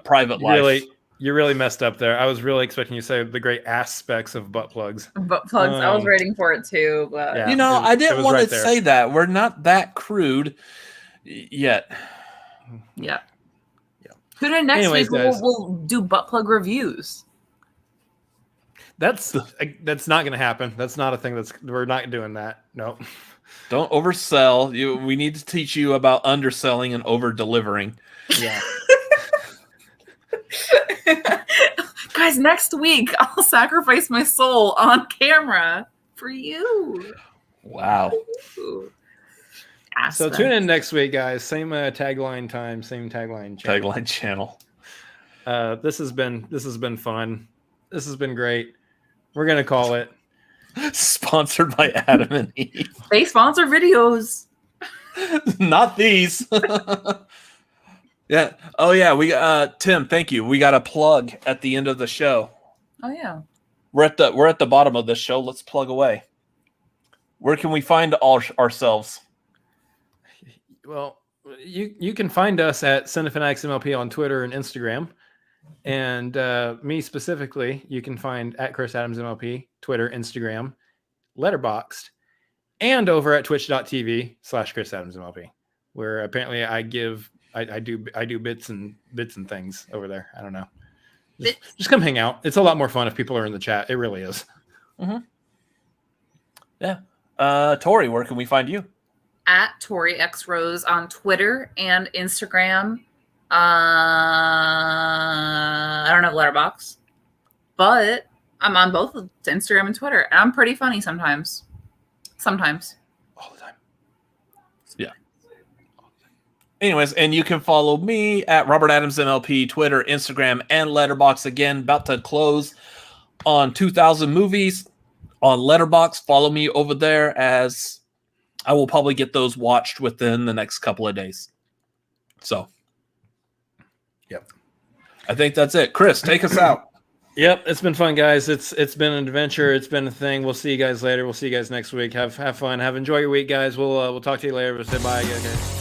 private life. You really messed up there. I was really expecting you to say the great aspects of butt plugs. Butt plugs. I was waiting for it too, but yeah, I didn't want to say that. We're not that crude yet. Yeah. Tune in next week. We'll do butt plug reviews. That's not going to happen. That's not a thing. We're not doing that. No. Don't oversell. We need to teach you about underselling and over delivering. Yeah. Guys, next week I'll sacrifice my soul on camera for you. Wow. So tune in next week, guys. Same tagline time, same tagline channel. Tagline channel. This has been fun. This has been great. We're gonna call it sponsored by Adam and Eve. They sponsor videos. Not these. Yeah. Oh yeah. We Tim, thank you. We got a plug at the end of the show. Oh yeah. We're at the bottom of this show. Let's plug away. Where can we find ourselves? Well, you can find us at Cinefanatics MLP on Twitter and Instagram, and me specifically, you can find at Chris Adams MLP, Twitter, Instagram, Letterboxd, and over at Twitch.tv/Chris Adams MLP, where apparently I do bits and things over there. I don't know. Just come hang out. It's a lot more fun if people are in the chat. It really is. Mm-hmm. Yeah. Tori, where can we find you? At Tori X Rose on Twitter and Instagram. I don't have Letterboxd, but I'm on both Instagram and Twitter, and I'm pretty funny sometimes. Sometimes. All the time. Yeah. Anyways, and you can follow me at Robert Adams MLP, Twitter, Instagram, and Letterboxd. Again, about to close on 2,000 movies on Letterboxd. Follow me over there, as I will probably get those watched within the next couple of days. So, yep. I think that's it. Chris, take us out. Yep, it's been fun, guys. It's been an adventure. It's been a thing. We'll see you guys later. We'll see you guys next week. Have fun. Enjoy your week, guys. We'll talk to you later. We'll say bye, guys.